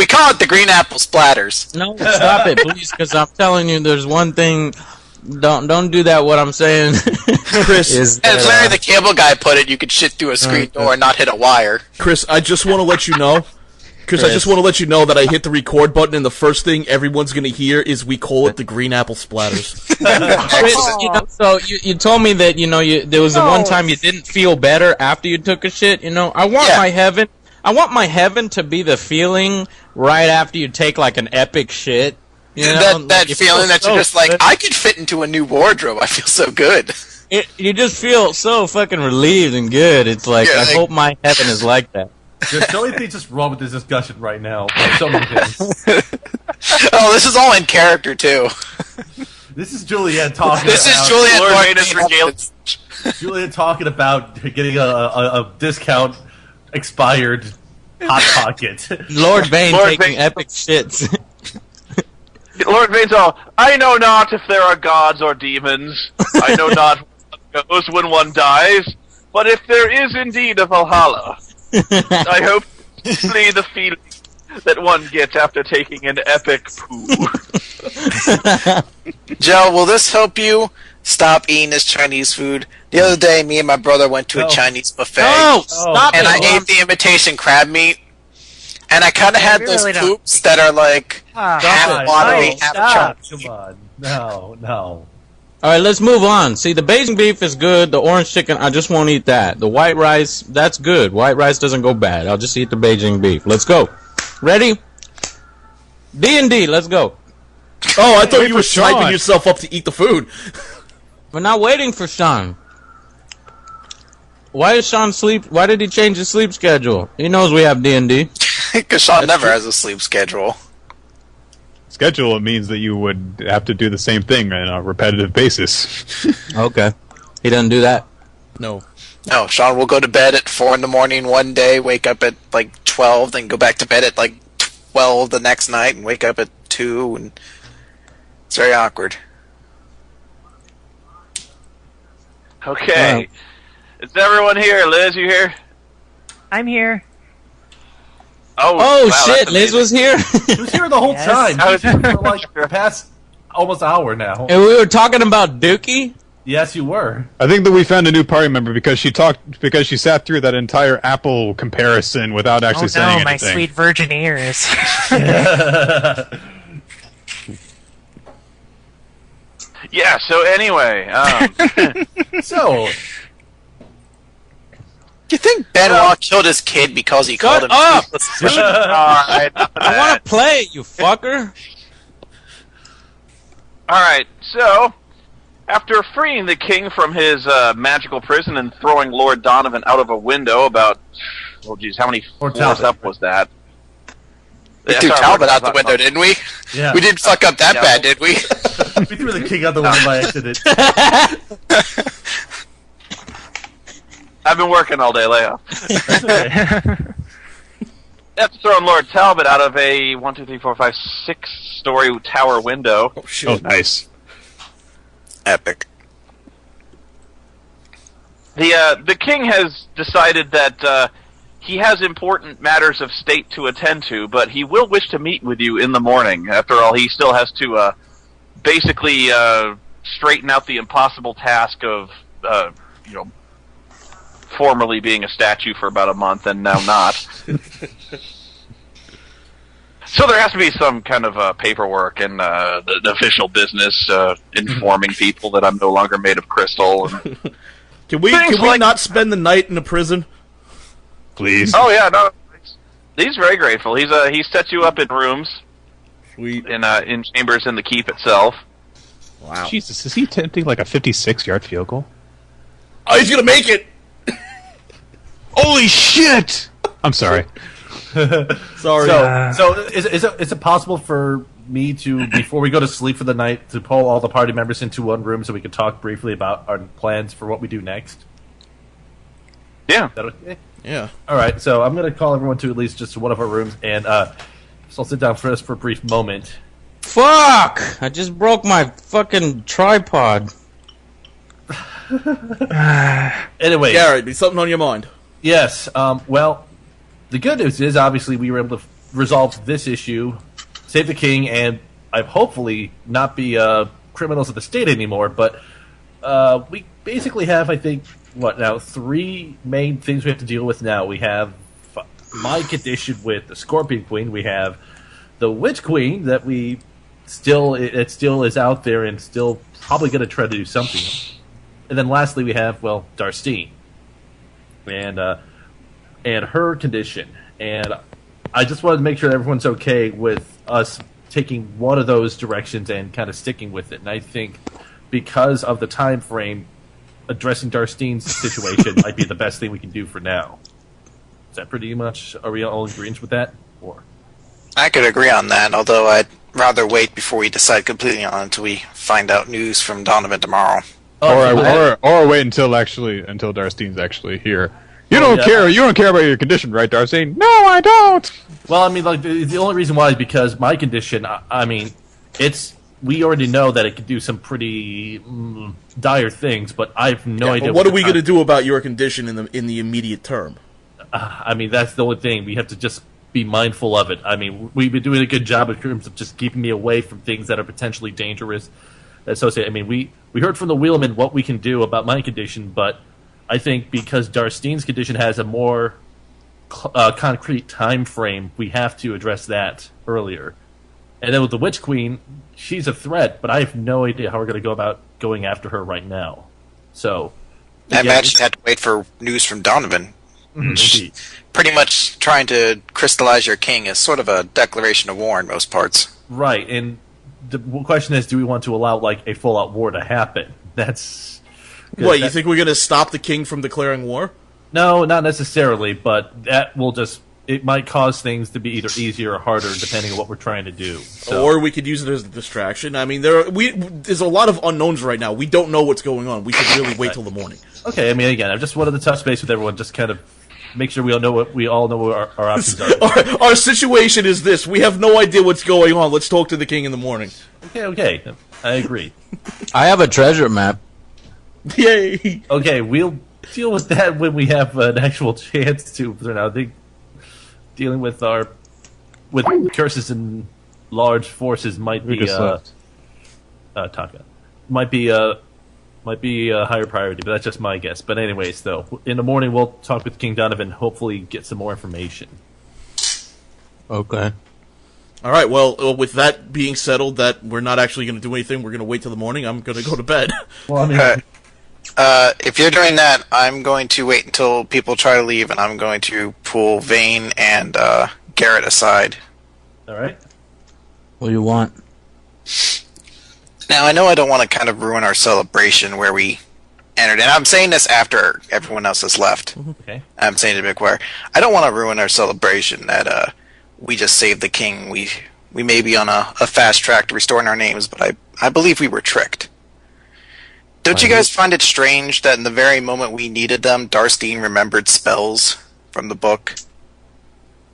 We call it the green apple splatters. No, stop it, please, because I'm telling you, there's one thing. Don't do that. What I'm saying, Chris, as Larry the Cable Guy put it, you could shit through a screen door and not hit a wire. Chris, I just want to let you know. Chris, I just want to let you know that I hit the record button, and the first thing everyone's going to hear is we call it the green apple splatters. Chris, so you told me that there was the one time you didn't feel better after you took a shit. I want my heaven. I want my heaven to be the feeling right after you take like an epic shit. That feeling that you're just like, I could fit into a new wardrobe. I feel so good. You just feel so fucking relieved and good. It's like, I hope my heaven is like that. There's so many things just wrong with this discussion right now. Like, so many things. Oh, this is all in character, too. This is Juliet talking This is Juliet Juliet talking about getting a discount expired Hot Pocket. Lord Vane taking epic shits. Lord Vane's all, I know not if there are gods or demons. I know not where one goes when one dies. But if there is indeed a Valhalla, I hope to flee the feeling that one gets after taking an epic poo. Joe, will this help you stop eating this Chinese food? The other day, me and my brother went to a Chinese buffet. Oh, stop and it! I ate the imitation crab meat. And I kind of had those poops that are like half watery, half chunky. Come on. No. Alright, let's move on. See, the Beijing beef is good. The orange chicken, I just won't eat that. The white rice, that's good. White rice doesn't go bad. I'll just eat the Beijing beef. Let's go. Ready? D&D, let's go. Oh, I thought you were sniping yourself up to eat the food. We're not waiting for Sean. Why is Sean sleep? Why did he change his sleep schedule? He knows we have D&D. Because Sean never has a sleep schedule. Schedule, it means that you would have to do the same thing on a repetitive basis. Okay. He doesn't do that? No. No, Sean will go to bed at 4 in the morning one day, wake up at like 12, then go back to bed at like 12 the next night, and wake up at 2, and it's very awkward. Okay. Is everyone here? Liz, you here? I'm here. Oh wow, shit, Liz was here? She was here the whole time. She was here for like the past almost hour now. And we were talking about Dookie? Yes, you were. I think that we found a new party member because she sat through that entire Apple comparison without actually saying anything. My sweet virgin ears. Yeah, so anyway, so Do you think Benoit killed his kid because he called him up! toothless? Alright. I want to play, you fucker. Alright, so, after freeing the king from his magical prison and throwing Lord Donovan out of a window about, oh geez, how many floors up was that? We threw Talbot out the window, didn't we? Yeah. We didn't fuck up that bad, did we? We threw the king out the window by accident. I've been working all day, Leo. After throwing Lord Talbot out of a 6-story tower window. Oh, shit. Oh, nice. Epic. The king has decided that he has important matters of state to attend to, but he will wish to meet with you in the morning. After all, he still has to basically straighten out the impossible task of formerly being a statue for about a month and now not. So there has to be some kind of paperwork and the official business informing people that I'm no longer made of crystal. And Can we not spend the night in a prison? Please. oh yeah, no, he's very grateful. He sets you up in rooms, Sweet. in chambers in the keep itself. Wow. Jesus, is he attempting like a 56-yard field goal? Oh, he's gonna make it! Holy shit! I'm sorry. Sorry. So is it possible for me to, before we go to sleep for the night, to pull all the party members into one room so we can talk briefly about our plans for what we do next? Yeah. Is that okay? Yeah. All right. So I'm going to call everyone to at least just one of our rooms, and so I'll sit down for us for a brief moment. Fuck! I just broke my fucking tripod. Anyway, Garrett, be something on your mind. yes. Well, the good news is obviously we were able to resolve this issue, save the king, and I've hopefully not be criminals of the state anymore. But we basically have, I think, three main things we have to deal with now. We have my condition with the Scorpion Queen. We have the Witch Queen that it still is out there and still probably going to try to do something. And then lastly, we have Darstine and her condition. And I just wanted to make sure that everyone's okay with us taking one of those directions and kind of sticking with it. And I think because of the time frame, addressing Darstine's situation might be the best thing we can do for now. Is that pretty much? Are we all in agreement with that? Or I could agree on that, although I'd rather wait before we decide completely on it until we find out news from Donovan tomorrow. Or wait until Darstine's actually here. You don't care about your condition, right, Darstine? No, I don't. Well, I mean, the only reason why is because my condition. We already know that it could do some pretty dire things, but I have no idea. But what are we going to do about your condition in the immediate term? That's the only thing. We have to just be mindful of it. I mean, we've been doing a good job in terms of just keeping me away from things that are potentially dangerous. Associated. I mean, we heard from the wheelman what we can do about my condition, but I think because Darstine's condition has a more concrete time frame, we have to address that earlier. And then with the Witch Queen, she's a threat, but I have no idea how we're going to go about going after her right now. So, I imagine you had to wait for news from Donovan. Indeed. Pretty much trying to crystallize your king is sort of a declaration of war in most parts. Right, and the question is, do we want to allow a full-out war to happen? You think we're going to stop the king from declaring war? No, not necessarily, but that will it might cause things to be either easier or harder depending on what we're trying to do. So. Or we could use it as a distraction. I mean, there's a lot of unknowns right now. We don't know what's going on. We should really wait till the morning. Okay, I mean, again, I just wanted to touch base with everyone, just kind of make sure we all know what our options are. Our situation is this. We have no idea what's going on. Let's talk to the king in the morning. Okay. I agree. I have a treasure map. Yay! Okay, we'll deal with that when we have an actual chance to. I think dealing with curses and large forces might be Taka. Might be a higher priority, but that's just my guess. But anyways, though, in the morning we'll talk with King Donovan, hopefully get some more information. Okay. All right, well, with that being settled, that we're not actually going to do anything, we're going to wait till the morning, I'm going to go to bed. Well, I mean... if you're doing that, I'm going to wait until people try to leave, and I'm going to pull Vane and Garrett aside. All right. What do you want? Now, I know I don't want to kind of ruin our celebration where we entered, and I'm saying this after everyone else has left. Okay. I'm saying to Big Choir, I don't want to ruin our celebration that we just saved the king. We may be on a fast track to restoring our names, but I believe we were tricked. Don't you guys find it strange that in the very moment we needed them, Darstine remembered spells from the book?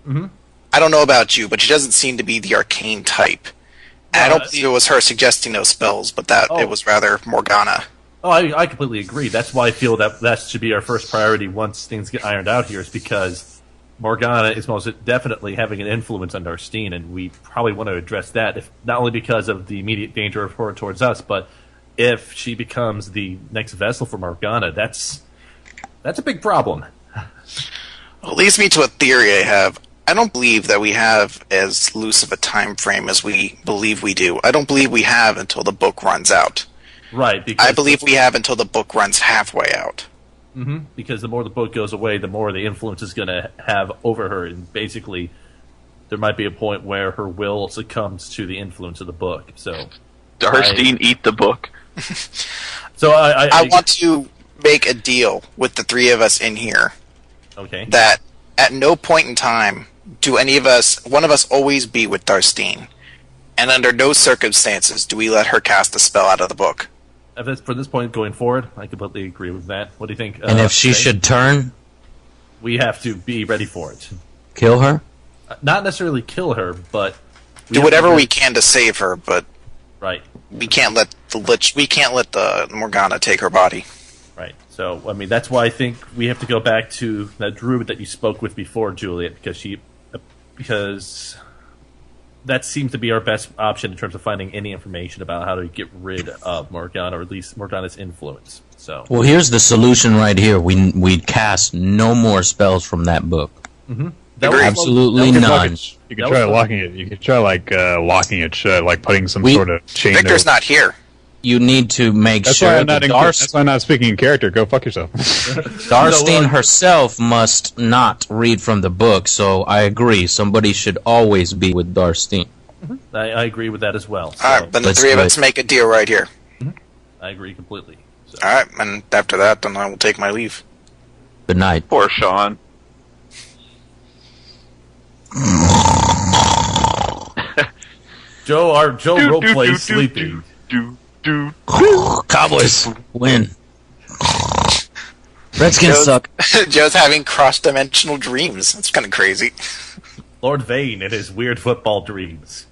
Mm-hmm. I don't know about you, but she doesn't seem to be the arcane type. And I don't believe it was her suggesting those spells, but it was rather Morgana. Oh, I completely agree. That's why I feel that should be our first priority once things get ironed out here, is because Morgana is most definitely having an influence on Darstine, and we probably want to address that, if not only because of the immediate danger of her towards us, but if she becomes the next vessel for Morgana, that's a big problem. Well, it leads me to a theory I have. I don't believe that we have as loose of a time frame as we believe we do. I don't believe we have until the book runs out. Right. I believe we have until the book runs halfway out. Mm-hmm. Because the more the book goes away, the more the influence is going to have over her, and basically there might be a point where her will succumbs to the influence of the book. So, Darstine, eat the book. So I want to make a deal with the three of us in here. Okay. That at no point in time do one of us always be with Darstine, and under no circumstances do we let her cast a spell out of the book. For this point going forward, I completely agree with that. What do you think? And if she should turn, we have to be ready for it. Kill her? Not necessarily kill her, but do whatever we can to save her. But right, we can't let the Morgana take her body. Right. So I mean, that's why I think we have to go back to that druid that you spoke with before, Juliet, because she because that seems to be our best option in terms of finding any information about how to get rid of Morgana, or at least Morgana's influence. So, well, here's the solution right here. We cast no more spells from that book. Mm-hmm. Absolutely none. You can try locking it. You can try locking it shut, like putting some sort of chain. Victor's not here. You need to make sure that that's why I'm not speaking in character. Go fuck yourself. Darstine herself must not read from the book, so I agree. Somebody should always be with Darstine. Mm-hmm. I agree with that as well. So. All right, then the three of us make a deal right here. Mm-hmm. I agree completely. So. All right, and after that, then I will take my leave. Good night. Poor Sean. Joe roleplays sleeping. Cowboys win. Redskins suck. Joe's having cross-dimensional dreams. That's kind of crazy. Lord Vane and his weird football dreams.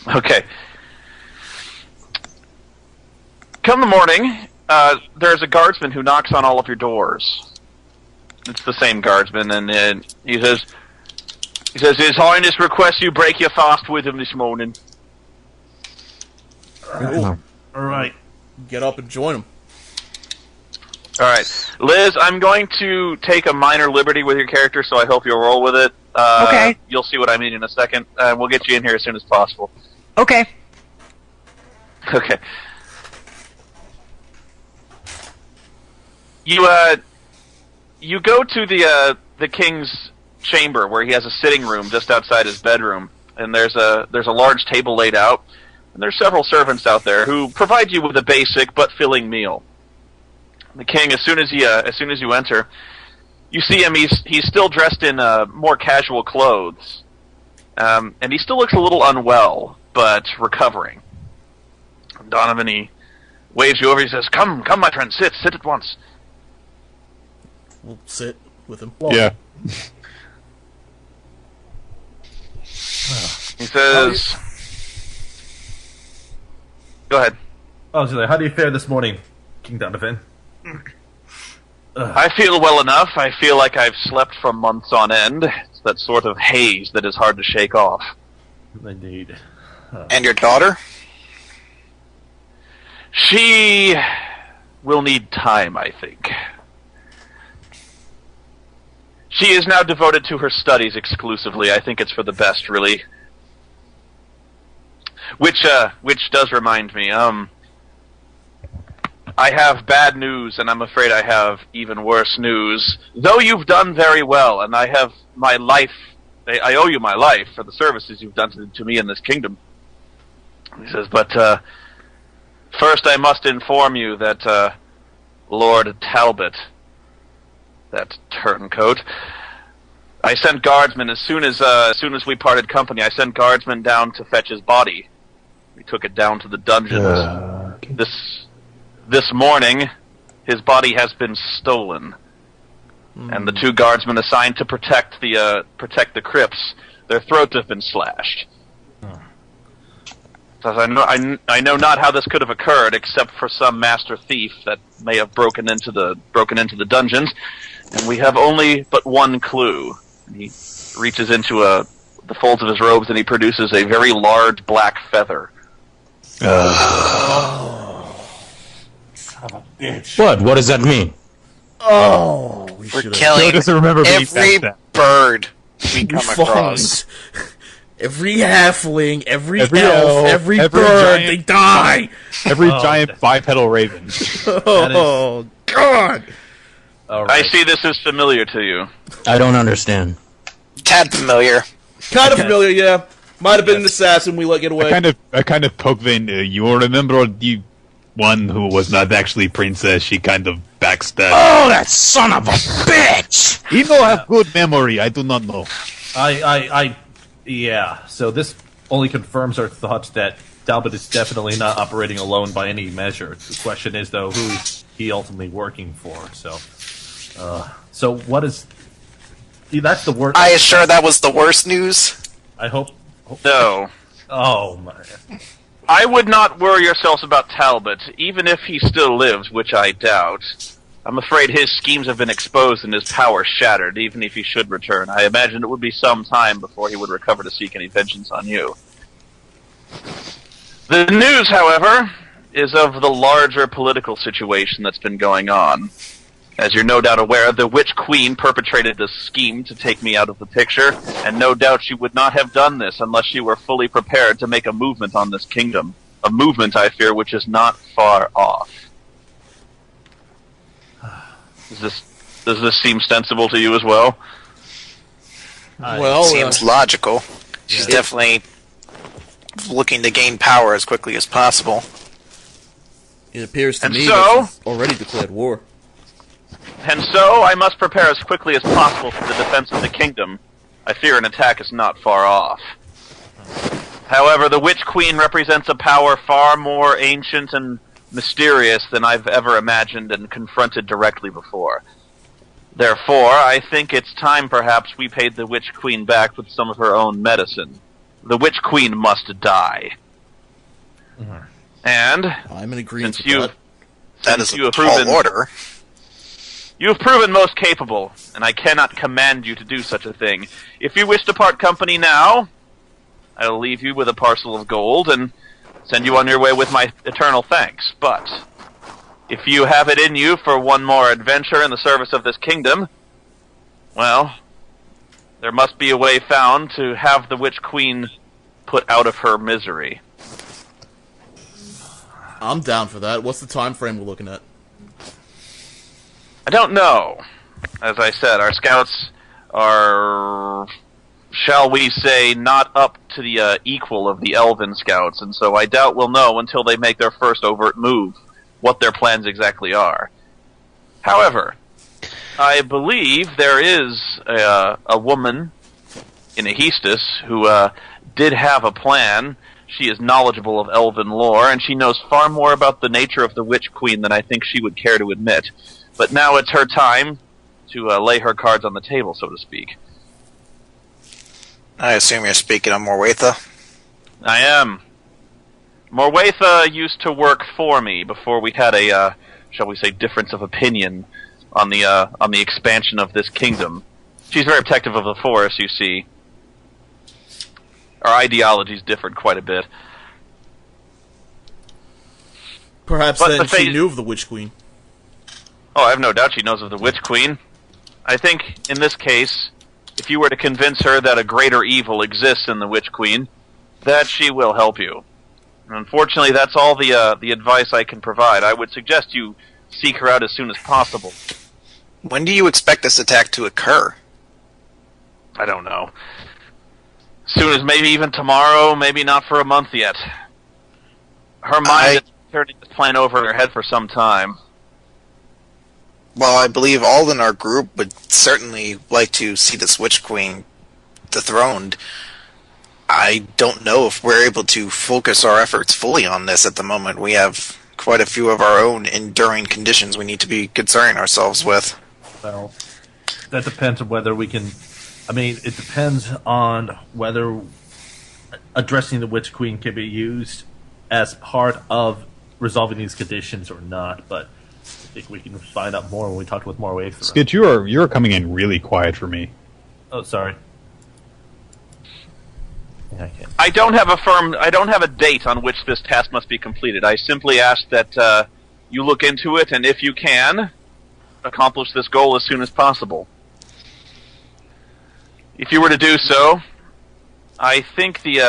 Okay. Come the morning, there's a guardsman who knocks on all of your doors. It's the same guardsman, and he says, His Highness requests you break your fast with him this morning. All right, get up and join him. All right, Liz, I'm going to take a minor liberty with your character, so I hope you'll roll with it. Okay. You'll see what I mean in a second. We'll get you in here as soon as possible. Okay. Okay. You go to the king's chamber where he has a sitting room just outside his bedroom, and there's a large table laid out, and there's several servants out there who provide you with a basic but filling meal. The king, as soon as you enter, you see him. He's still dressed in more casual clothes, and he still looks a little unwell, but recovering. Donovan, he waves you over. He says, "Come, my friend, sit at once." We'll sit with him. Yeah. He says, "Go ahead." Oh, so how do you fare this morning, King Donovan? I feel well enough. I feel like I've slept for months on end. It's that sort of haze that is hard to shake off. Indeed. And your daughter? She will need time, I think. She is now devoted to her studies exclusively. I think it's for the best, really. Which does remind me, I have bad news, and I'm afraid I have even worse news. Though you've done very well, and I have my life, I owe you my life for the services you've done to me in this kingdom. He says, but first I must inform you that Lord Talbot, that turncoat, I sent guardsmen as soon as we parted company. I sent guardsmen down to fetch his body. We took it down to the dungeons. This morning, his body has been stolen, and the two guardsmen assigned to protect the crypts, their throats have been slashed. So I know not how this could have occurred, except for some master thief that may have broken into the dungeons, and we have only but one clue. And he reaches into the folds of his robes and he produces a very large black feather. What does that mean? Oh, we're killing every bird we come across. Every halfling, every elf, every bird, giant, they die! Every giant bipedal raven. Oh, God! Right. I see this is familiar to you. I don't understand. Tad familiar. Kind of familiar, yeah. Might have been an assassin we let get away. I kind of poke Vane. You remember the one who was not actually princess? She kind of backstabbed. Oh, that son of a bitch! He don't have good memory. I do not know. Yeah. So this only confirms our thoughts that Talbot is definitely not operating alone by any measure. The question is, though, who is he ultimately working for? So what is? See, that's the worst. I assure that was the worst news. I hope. No. Oh my. I would not worry yourselves about Talbot, even if he still lives, which I doubt. I'm afraid his schemes have been exposed and his power shattered, even if he should return. I imagine it would be some time before he would recover to seek any vengeance on you. The news, however, is of the larger political situation that's been going on. As you're no doubt aware, the Witch Queen perpetrated this scheme to take me out of the picture, and no doubt she would not have done this unless she were fully prepared to make a movement on this kingdom. A movement, I fear, which is not far off. Does this seem sensible to you as well? Well, seems logical. She's definitely looking to gain power as quickly as possible. It appears to And me so- that she's already declared war. And so, I must prepare as quickly as possible for the defense of the kingdom. I fear an attack is not far off. However, the Witch Queen represents a power far more ancient and mysterious than I've ever imagined and confronted directly before. Therefore, I think it's time perhaps we paid the Witch Queen back with some of her own medicine. The Witch Queen must die. And I'm in agreement since with you that. That is a tall order. You have proven most capable, and I cannot command you to do such a thing. If you wish to part company now, I will leave you with a parcel of gold and send you on your way with my eternal thanks. But if you have it in you for one more adventure in the service of this kingdom, well, there must be a way found to have the Witch Queen put out of her misery. I'm down for that. What's the time frame we're looking at? I don't know. As I said, our scouts are, shall we say, not up to the equal of the Elven scouts, and so I doubt we'll know until they make their first overt move what their plans exactly are. However, I believe there is a woman in Ahistus who did have a plan. She is knowledgeable of Elven lore, and she knows far more about the nature of the Witch Queen than I think she would care to admit. But now it's her time to lay her cards on the table, so to speak. I assume you're speaking of Morwatha. I am. Morwatha used to work for me before we had a, shall we say, difference of opinion on the expansion of this kingdom. She's very protective of the forest, you see. Our ideologies differed quite a bit. Perhaps But then the she fa- knew of the Witch Queen. Oh, I have no doubt she knows of the Witch Queen. I think, in this case, if you were to convince her that a greater evil exists in the Witch Queen, that she will help you. Unfortunately, that's all the advice I can provide. I would suggest you seek her out as soon as possible. When do you expect this attack to occur? I don't know. Soon as maybe even tomorrow, maybe not for a month yet. Her mind is turning this plan over in her head for some time. Well, I believe all in our group would certainly like to see this Witch Queen dethroned. I don't know if we're able to focus our efforts fully on this at the moment. We have quite a few of our own enduring conditions we need to be concerning ourselves with. Well, that depends on whether we can... I mean, it depends on whether addressing the Witch Queen can be used as part of resolving these conditions or not, but I think we can find out more when we talk with more waves. Skid, you're coming in really quiet for me. Oh, sorry. Yeah, I can't. I don't have a date on which this task must be completed. I simply ask that you look into it, and if you can, accomplish this goal as soon as possible. If you were to do so, I think the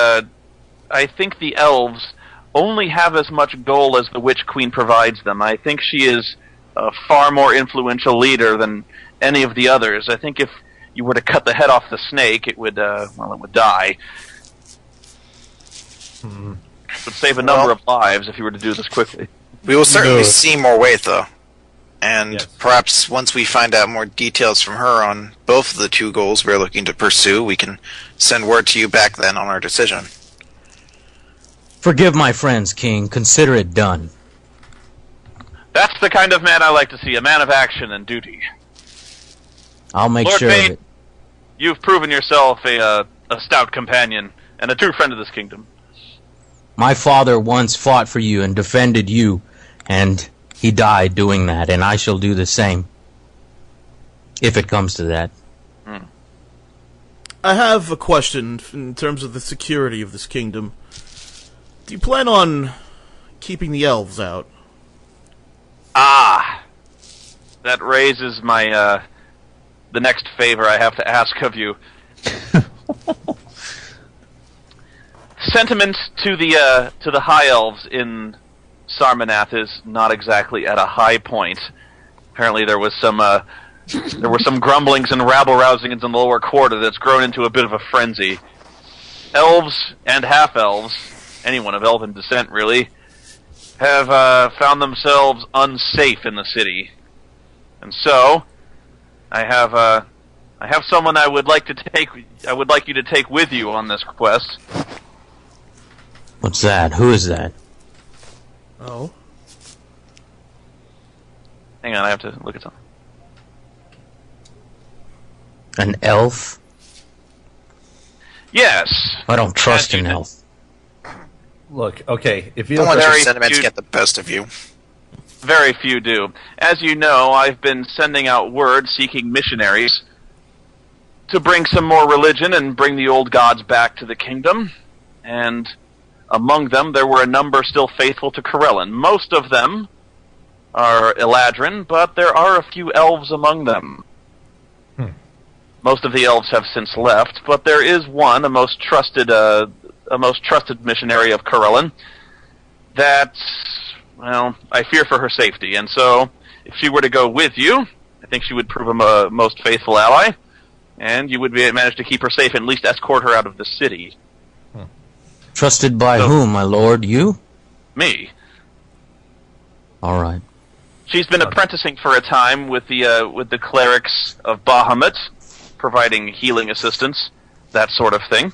elves only have as much goal as the Witch Queen provides them. I think she is a far more influential leader than any of the others. I think if you were to cut the head off the snake, it would die. It would save a number of lives if you were to do this quickly. We will certainly see Morwatha, and Yes. perhaps once we find out more details from her on both of the two goals we're looking to pursue, we can send word to you back then on our decision. Forgive my friends, King. Consider it done. That's the kind of man I like to see, a man of action and duty. I'll make Lord sure Vane, of it. You've proven yourself a stout companion and a true friend of this kingdom. My father once fought for you and defended you, and He died doing that, and I shall do the same. If it comes to that. I have a question in terms of the security of this kingdom. Do you plan on keeping the elves out? Ah! That raises my, the next favor I have to ask of you. Sentiment to the high elves in Sarmanath is not exactly at a high point. Apparently there was some grumblings and rabble-rousings in the lower quarter that's grown into a bit of a frenzy. Elves and half-elves, anyone of elven descent really, have found themselves unsafe in the city. And so, I have someone I would like you to take with you on this quest. What's that? Who is that? Oh. Hang on, I have to look at something. An elf? Yes. I don't trust an elf. Look, okay, if you Don't let your Very sentiments few- get the best of you. Very few do. As you know, I've been sending out word seeking missionaries to bring some more religion and bring the old gods back to the kingdom. And among them, there were a number still faithful to Corellin. Most of them are Eladrin, but there are a few elves among them. Most of the elves have since left, but there is one, a most trusted missionary of Corellin, that, well, I fear for her safety. And so, if she were to go with you, I think she would prove a most faithful ally, and you would manage to keep her safe and at least escort her out of the city. Trusted by whom, my lord? You? Me. All right. She's been apprenticing for a time with the clerics of Bahamut, providing healing assistance, that sort of thing.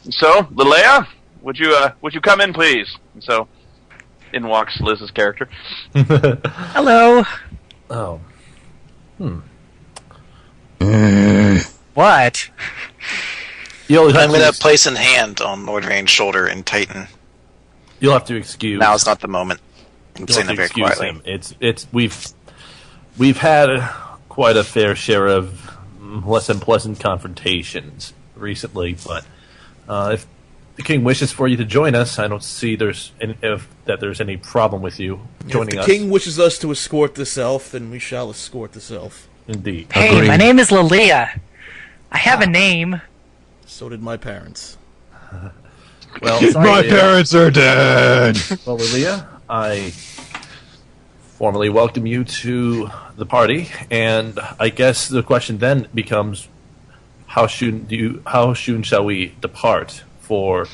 And so, Lileia, would you come in, please? And so, in walks Liz's character. Hello. Oh. What? You'll have I'm going to to place a hand on Lord Rain's shoulder and tighten. You'll have to excuse. Now is not the moment. I'm You'll saying have that to very excuse quietly. him. We've had quite a fair share of less than pleasant confrontations recently, but if the king wishes for you to join us, I don't see there's any problem with you joining If us. the king wishes us to escort this elf, then we shall escort this elf. Indeed. Hey, Agreed. my name is Lilia. I have a name. So did my parents. Well, My parents are dead. Well, Lilia, I formally welcome you to the party, and I guess the question then becomes, how soon shall we depart for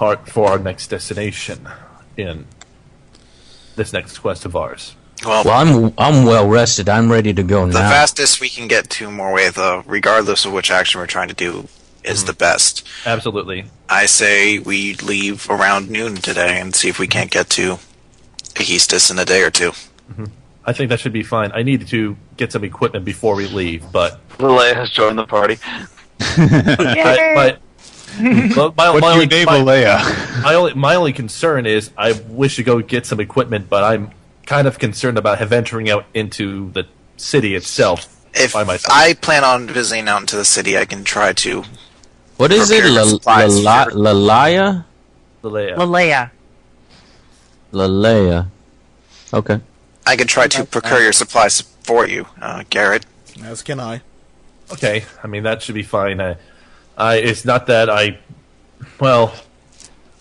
our next destination in this next quest of ours? Well, I'm well rested. I'm ready to go the now. fastest we can get to Morwatha, regardless of which action we're trying to do, is the best. Absolutely. I say we leave around noon today and see if we can't get to Ahistis in a day or two. I think that should be fine. I need to get some equipment before we leave, but Lileia has joined the party. my What's your name, Leia? my only concern is I wish to go get some equipment, but I'm kind of concerned about venturing out into the city itself If by myself. I plan on visiting out into the city, I can try to. What is it? Prepare supplies for- Lalaya? Lileia. Lilia. Lalea. Okay. I can try to procure your supplies for you, Garrett. As can I. Okay, I mean that should be fine. It's not that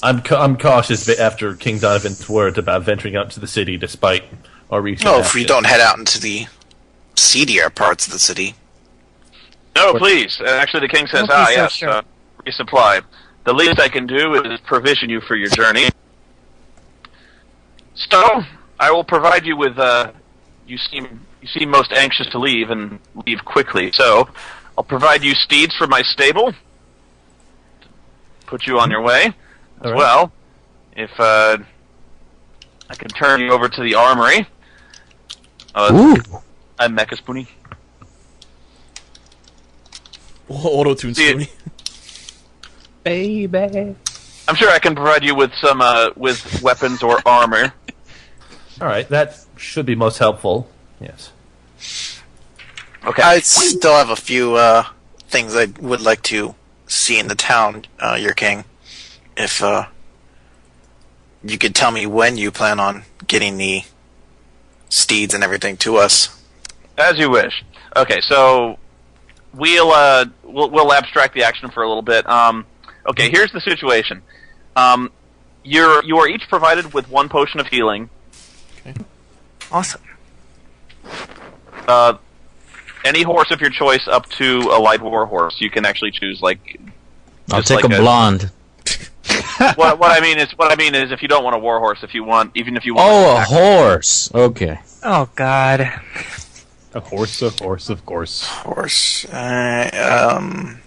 I'm cautious after King Donovan's word about venturing out to the city, despite our recent. No, if we action. don't head out into the seedier parts of the city. No, please. Actually, the king says, Don't be so yes, sure. resupply. The least I can do is provision you for your journey. So, I will provide you with, you seem most anxious to leave and leave quickly, so I'll provide you steeds for my stable, put you on your way, as right. well. If, I can turn you over to the armory. Ooh. I'm Mecha Spoony. Auto-tune See it. Spoony. Baby. I'm sure I can provide you with some with weapons or armor. All right, that should be most helpful. Yes. Okay. I still have a few things I would like to see in the town, your king. If you could tell me when you plan on getting the steeds and everything to us. As you wish. Okay, so we'll abstract the action for a little bit. Okay, here's the situation. You are each provided with 1 potion of healing. Awesome. Any horse of your choice up to a light war horse. You can actually choose I'll take a blonde. what I mean is if you don't want a war horse, if you want a horse. Okay. Oh God. A horse, of course. Horse. Come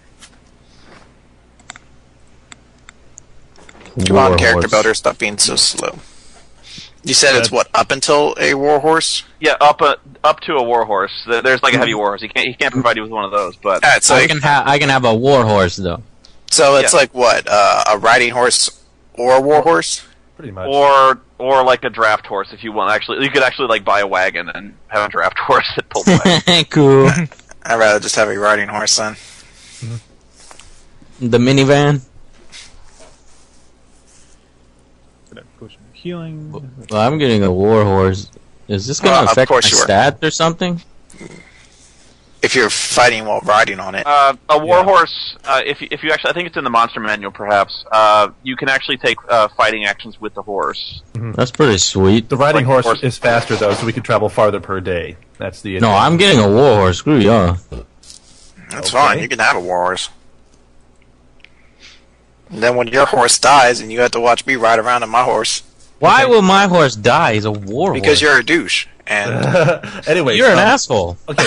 on, character builder, stop being so slow. You said it's what, up until a war horse? Yeah, up to a war horse. There's like a heavy war horse. He can't provide you with one or but Right, so I can have a war horse though. So it's like what, a riding horse or a war horse? Pretty much. Or like a draft horse if you want. Actually, you could actually buy a wagon and have a draft horse that pulls the wagon. Cool. I'd rather just have a riding horse then. The minivan. Potion of healing. Well, I'm getting a war horse. Is this going to affect my stats or something? If you're fighting while riding on it. A war horse, if you actually, I think it's in the monster manual perhaps, you can actually take fighting actions with the horse. Mm-hmm. That's pretty sweet. The riding horse is faster, though, so we can travel farther per day. That's the No, I'm getting a war horse. Screw y'all. That's fine. You can have a war horse. And then when your horse dies and you have to watch me ride around on my horse. Why will my horse die? He's a war horse. Because you're a douche. And anyway, you're an asshole. Okay,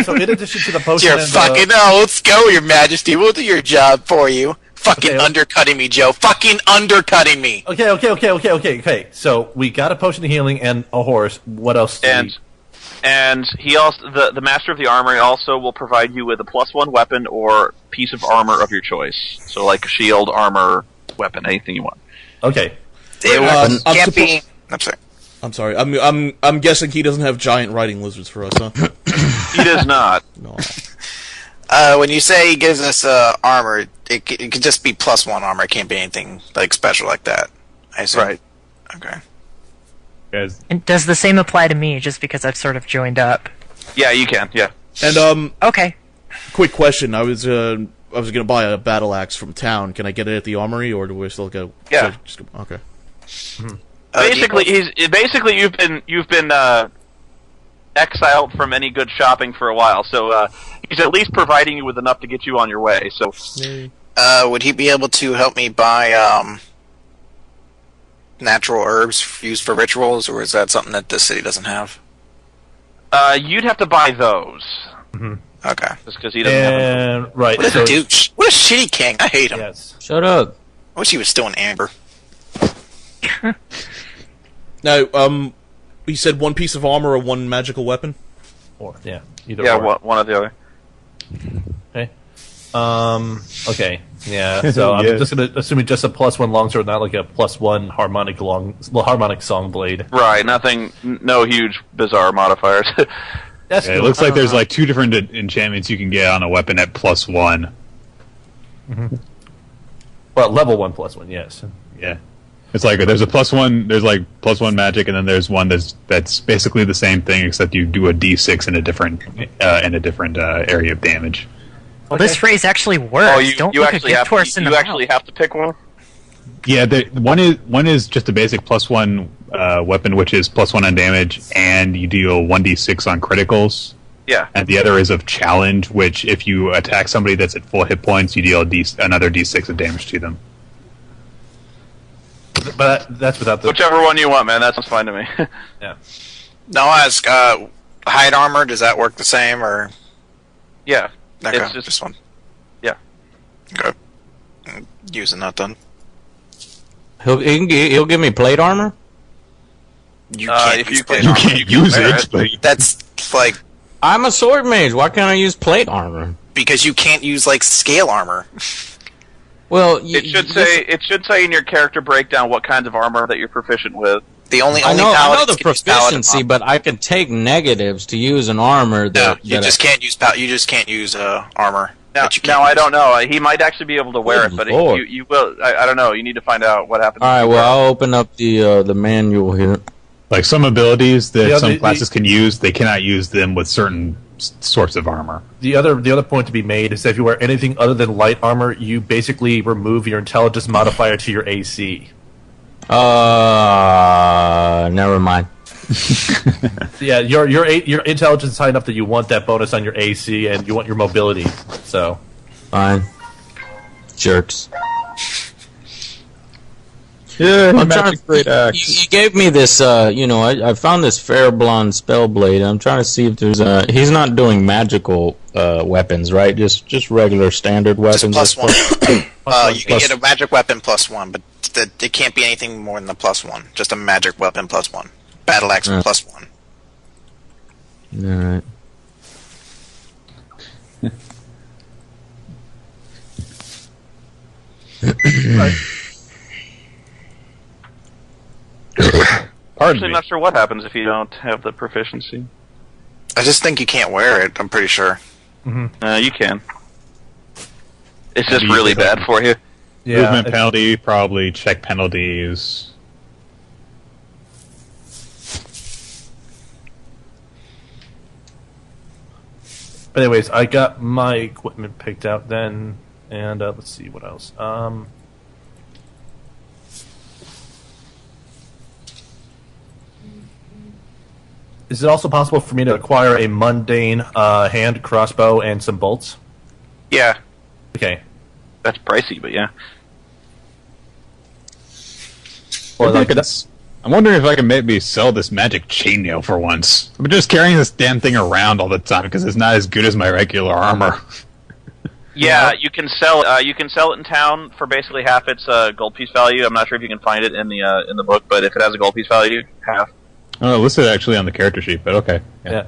so in addition to the potion, you're fucking let's go, Your Majesty. We'll do your job for you. Fucking undercutting me, Joe. Fucking undercutting me. Okay. So we got a potion of healing and a horse. What else? And he also the master of the armor also will provide you with a +1 weapon or piece of armor of your choice. So like a shield, armor, weapon, anything you want. Okay. I'm sorry. I'm guessing he doesn't have giant riding lizards for us, huh? He does not. No. When you say he gives us armor, it could just be +1 armor. It can't be anything special like that. I assume. Right. Okay. And does the same apply to me, just because I've sort of joined up? Yeah, you can. Yeah. And Okay. quick question. I was gonna buy a battle axe from town. Can I get it at the armory, or do we still go? Yeah. Okay. Basically, you've been exiled from any good shopping for a while, so he's at least providing you with enough to get you on your way. So, would he be able to help me buy natural herbs used for rituals, or is that something that this city doesn't have? You'd have to buy those. Mm-hmm. Okay. Just because he doesn't have them. Right. What a douche. What a shitty king. I hate him. Yes. Shut up. I wish he was still in Amber. Now, he said 1 piece of armor or 1 magical weapon? Or either Yeah, or. one or the other. Okay. Okay. Yeah. So I'm just gonna assuming just a +1 longsword, not like a +1 harmonic song blade. Right. No huge bizarre modifiers. That's It looks like there's 2 different enchantments you can get on a weapon at +1. Mm-hmm. Well, level 1 +1, yes. Yeah. It's there's a +1, there's +1 magic, and then there's one that's basically the same thing, except you do a D6 in a different area of damage. Well, this phrase actually works. Don't you look a actually gift horse in the mouth. have to pick one. Yeah, one is just a basic +1 weapon, which is +1 on damage, and you deal 1d6 on criticals. Yeah. And the other is of challenge, which if you attack somebody that's at full hit points, you deal another d6 of damage to them. But that's without the... Whichever one you want, man. That sounds fine to me. Yeah. Now I'll ask, hide armor, does that work the same, or...? Yeah. Okay, It's just one. Yeah. Okay. Using that then. He'll give me plate armor? You can't if use you plate can- You armor. can't use it, but That's, I'm a sword mage. Why can't I use plate armor? because you can't use, scale armor. Well, it should say in your character breakdown what kinds of armor that you're proficient with. I know the proficiency, but I can take negatives to use an armor. You just can't use armor. Now I don't know. He might actually be able to wear it, but you will. I don't know. You need to find out what happens. All right. Well, I'll open up the manual here. Like some abilities that some classes can use, they cannot use them with certain sorts of armor. The other point to be made is that if you wear anything other than light armor, you basically remove your intelligence modifier to your AC. Never mind. Yeah, your intelligence is high enough that you want that bonus on your AC and you want your mobility. So fine, jerks. Yeah, I'm trying to. You gave me this. I found this fair blonde spellblade. I'm trying to see if there's. He's not doing magical weapons, right? Just regular standard weapons. Just +1. You can get a magic weapon +1, but it can't be anything more than the +1. Just a magic weapon +1. Battle axe +1. All right. I'm not sure what happens if you don't have the proficiency. I just think you can't wear it. I'm pretty sure. Mm-hmm. You can. It's just really bad for you. Yeah, movement penalty, probably check penalties. But anyways, I got my equipment picked out then, and let's see what else. Is it also possible for me to acquire a mundane hand crossbow and some bolts? Yeah. Okay. That's pricey, but yeah. Well, I'm wondering if I can maybe sell this magic chainmail for once. I'm just carrying this damn thing around all the time because it's not as good as my regular armor. Yeah, you can sell it in town for basically half its gold piece value. I'm not sure if you can find it in the book, but if it has a gold piece value, half. Oh, listed actually on the character sheet, but okay. Yeah.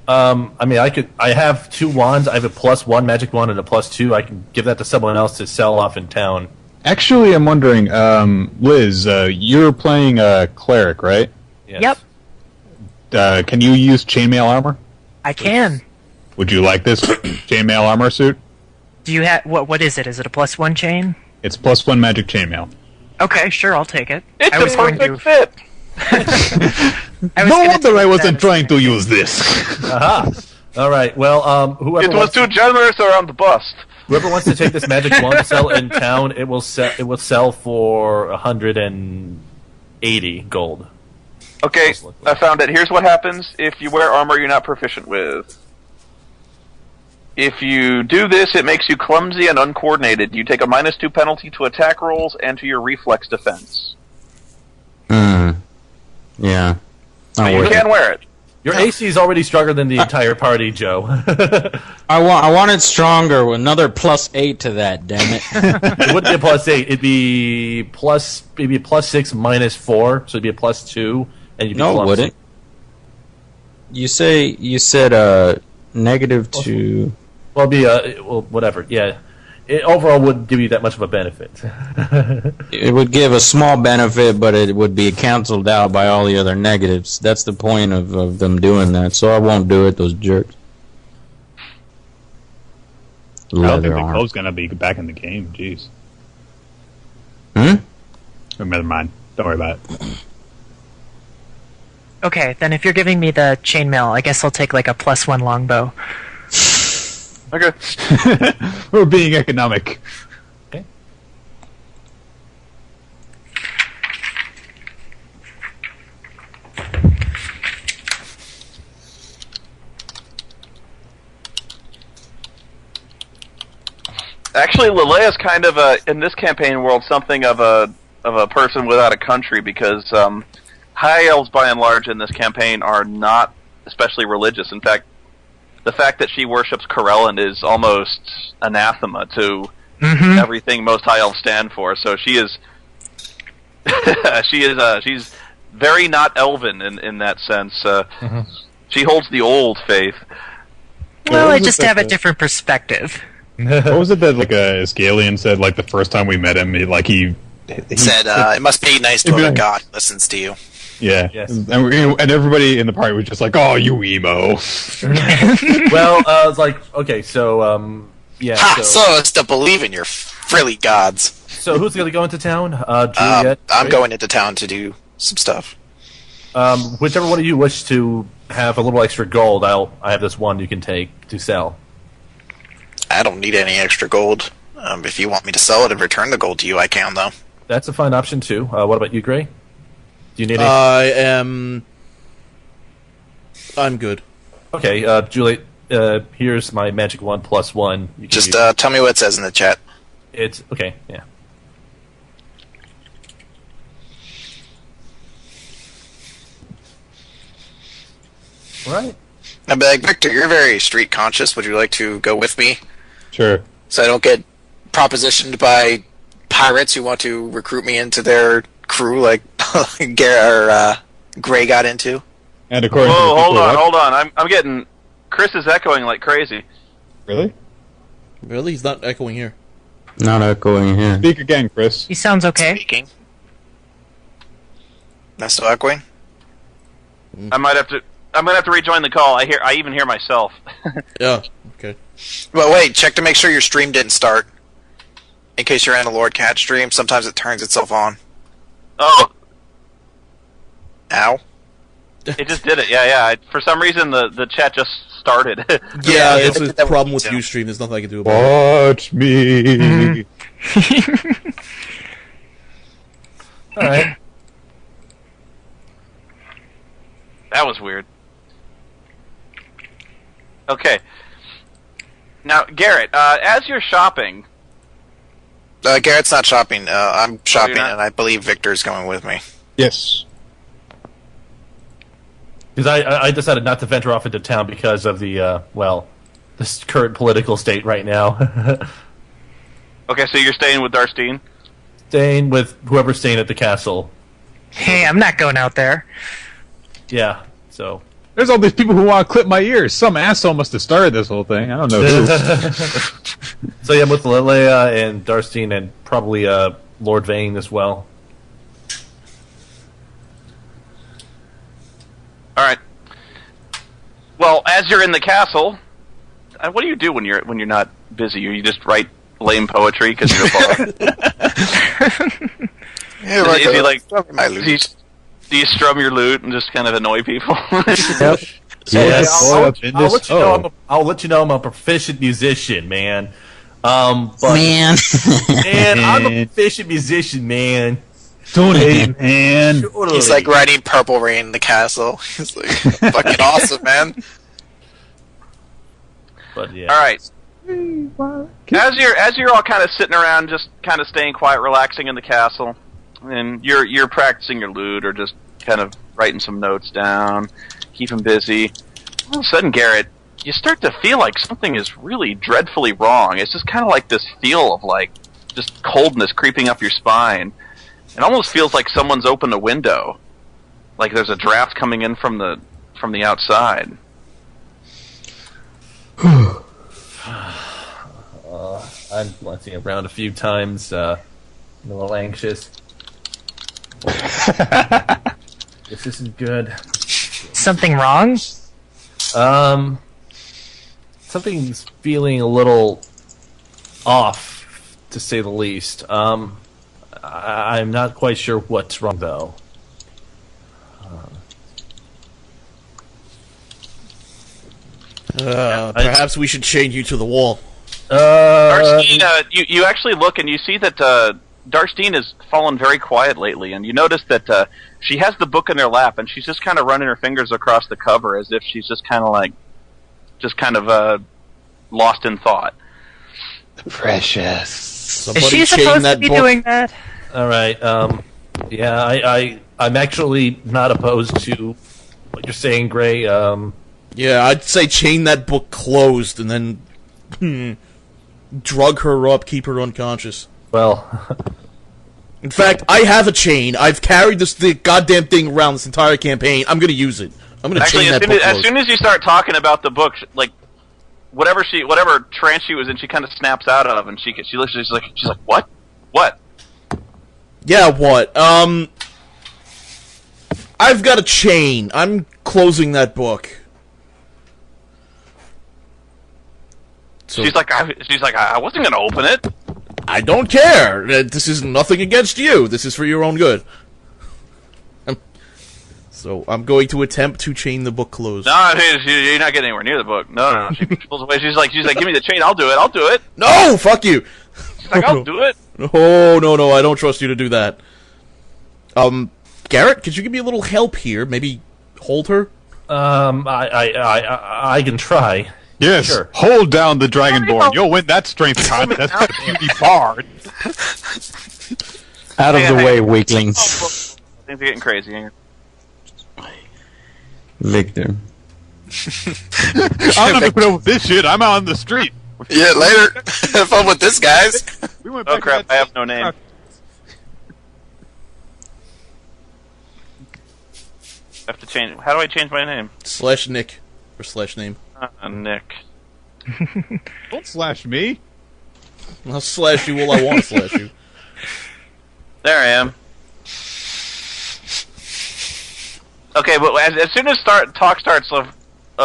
I mean, I have 2 wands. I have a +1 magic wand and a +2. I can give that to someone else to sell off in town. Actually, I'm wondering, Liz, you're playing a cleric, right? Yes. Yep. Can you use chainmail armor? I can. Would you like this chainmail armor suit? Do you have what is it? Is it a +1 chain? It's +1 magic chainmail. Okay, sure, I'll take it. It's a perfect fit. No wonder I wasn't trying to use this. Aha. All right. Well, whoever it was too generous around the bust. Whoever wants to take this magic wand to sell in town, it will sell for 180 gold. Okay, I found it. Here's what happens if you wear armor you're not proficient with. If you do this, it makes you clumsy and uncoordinated. You take a -2 penalty to attack rolls and to your reflex defense. Yeah. But you can wear it. Your AC is already stronger than the entire party, Joe. I want it stronger with another +8 to that, damn it. It wouldn't be a +8. It'd be maybe a +6 -4, so it'd be a +2, and you'd be No, it wouldn't. You said -2. Well, it'd be whatever. Yeah, it overall wouldn't give you that much of a benefit. It would give a small benefit, but it would be canceled out by all the other negatives. That's the point of them doing that. So I won't do it, those jerks. I don't think the code's gonna be back in the game. Jeez. Oh, never mind. Don't worry about it. Okay, then if you're giving me the chainmail, I guess I'll take like a +1 longbow. Okay. We're being economic. Okay. Actually, Lilea is kind of in this campaign world something of a person without a country because high elves by and large in this campaign are not especially religious. In fact, the fact that she worships Corelland is almost anathema to everything most high elves stand for. So she is, she's very not elven in that sense. She holds the old faith. Well, I just have a different perspective. What was it that like Ascalion said? Like the first time we met him, he said, "It must be nice to have a god who listens to you." Yeah, Yes. and everybody in the party was just like, "Oh, you emo." Well, it's like, okay, so, yeah. Ha! So as to believe in your frilly gods. So who's going to go into town? Juliet? I'm right? going into town to do some stuff. Whichever one of you wish to have a little extra gold, I have this one you can take to sell. I don't need any extra gold. If you want me to sell it and return the gold to you, I can, though. That's a fine option, too. What about you, Gray? Do you need I'm good. Okay, Juliet, here's my magic wand plus one. You can Just use- tell me what it says in the chat. It's, okay, yeah. Alright. I'd be like, Victor, you're very street conscious. Would you like to go with me Sure. so I don't get propositioned by pirates who want to recruit me into their crew like Gray got into? And according to Whoa, the people, hold on. I'm getting... Chris is echoing like crazy. Really? Really? He's not echoing here. Not echoing here. Speak again, Chris. He sounds okay. Speaking. That's still echoing? I'm gonna have to rejoin the call. I even hear myself. Yeah. Okay. But wait, check to make sure your stream didn't start. In case you're in a Lord Cat stream, sometimes it turns itself on. Oh, Ow. it just did it. Yeah. For some reason, the chat just started. Yeah, I it's did a that problem with too. Ustream. There's nothing I can do about it. Watch me. Alright. That was weird. Okay. Now, Garrett, as you're shopping, Garrett's not shopping. I'm shopping, not? and I believe Victor's going with me. Yes. Because I decided not to venture off into town because of the, this current political state right now. okay, so you're staying with Darstein? Staying with whoever's staying at the castle. Hey, I'm not going out there. Yeah, so... There's all these people who want to clip my ears. Some asshole must have started this whole thing. I don't know who. So yeah, I'm with Leia and Darstein and probably Lord Vane as well. All right. Well, as you're in the castle, what do you do when you're not busy? You just write lame poetry because you're a bard. Yeah, Is he like? my Do loot. you strum your lute and just kind of annoy people? Yep. Yes. I'll let you know I'm a proficient musician, man. But Man. man, I'm a proficient musician, man. Don't hate, man. Totally. He's like writing Purple Rain in the castle. He's like, fucking awesome, man. But yeah. All right. As you're all kind of sitting around, just kind of staying quiet, relaxing in the castle, and you're practicing your lute or just kind of writing some notes down, keeping busy. All of a sudden, Garrett, you start to feel like something is really dreadfully wrong. It's just kind of like this feel of like just coldness creeping up your spine. It almost feels like someone's opened a window, like there's a draft coming in from the outside. I'm glancing around a few times, a little anxious. This isn't good. Something wrong? Something's feeling a little off, to say the least. I'm not quite sure what's wrong, though. Perhaps we should chain you to the wall. Darstein, you actually look and you see that Darstein has fallen very quiet lately, and you notice that she has the book in her lap, and she's just kind of running her fingers across the cover as if she's just kind of lost in thought. Precious. Somebody Is she chain supposed to that be book. doing that? All right. Yeah, I'm actually not opposed to what you're saying, Gray. Yeah, I'd say chain that book closed and then drug her up, keep her unconscious. Well, In fact, I have a chain. I've carried the goddamn thing around this entire campaign. I'm gonna use it. I'm gonna Actually, chain as that soon book as closed. soon as you start talking about the book, like whatever trance she was in, she kind of snaps out of, and she looks, she's like, what? Yeah, what? I've got a chain. I'm closing that book. So, she's like, I wasn't gonna open it. I don't care. This is nothing against you. This is for your own good. So I'm going to attempt to chain the book closed. No, you're not getting anywhere near the book. No. She pulls away. She's like, give me the chain. I'll do it. No, fuck you. She's like, I'll do it. No, I don't trust you to do that. Garrett, could you give me a little help here? Maybe hold her? I can try. Yes, sure. Hold down the Dragonborn. You'll win that strength contest. That's a beauty bard. Out of the way, weaklings. Things are getting crazy here. Victor. I'm not gonna put up with this shit. I'm out on the street. Yeah, later. Have fun with this, guys. Oh crap! I have no name. I have to change. How do I change my name? /Nick or /name. Nick. Don't slash me. I'll slash you while I want to slash you. There I am. Okay, but as soon as talk starts of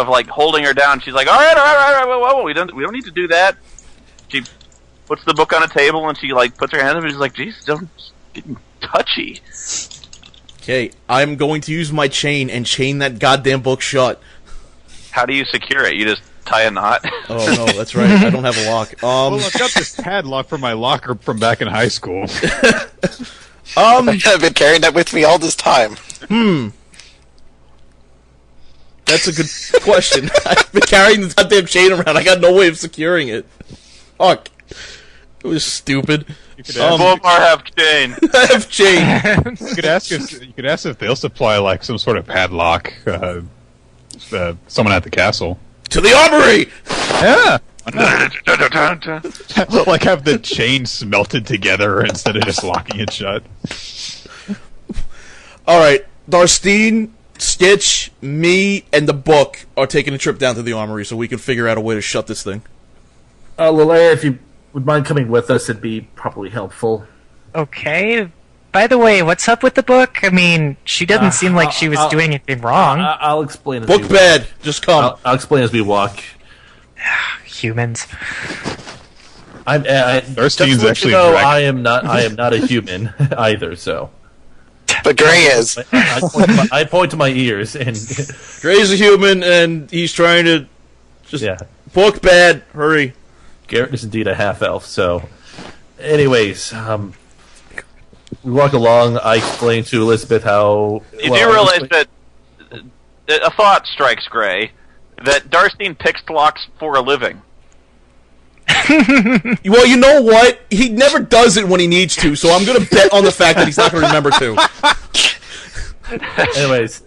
like holding her down, she's like, all right, whoa, we don't need to do that. She puts the book on a table and she like puts her hand up and she's like, geez, don't getting touchy. Okay, I'm going to use my chain and chain that goddamn book shut. How do you secure it? You just tie a knot? Oh no, that's right. I don't have a lock. Well, I've got this padlock from my locker from back in high school. I've been carrying that with me all this time. That's a good question. I've been carrying the goddamn chain around. I got no way of securing it. Fuck. It was stupid. Both have chain. I have chain. You could ask if they'll supply like some sort of padlock. Someone at the castle. To the armory! Yeah. Like have the chain smelted together instead of just locking it shut. Alright, Darstine, Stitch, me, and the book are taking a trip down to the armory so we can figure out a way to shut this thing. Lilia, if you would mind coming with us, it'd be probably helpful. Okay. By the way, what's up with the book? I mean, she doesn't seem like she was doing anything wrong. I'll explain as Book bad. Just come. I'll explain as we walk. Humans. Darstine's actually I am not a human either, so. But Gray is. I point to my ears, and Gray's a human, and he's trying to just... yeah. Book bad. Hurry. Garrett is indeed a half-elf, so... Anyways, we walk along, I explain to Elizabeth how... You do realize that a thought strikes Gray, that Darstine picks locks for a living. Well, you know what? He never does it when he needs to, so I'm going to bet on the fact that he's not going to remember to. Anyways.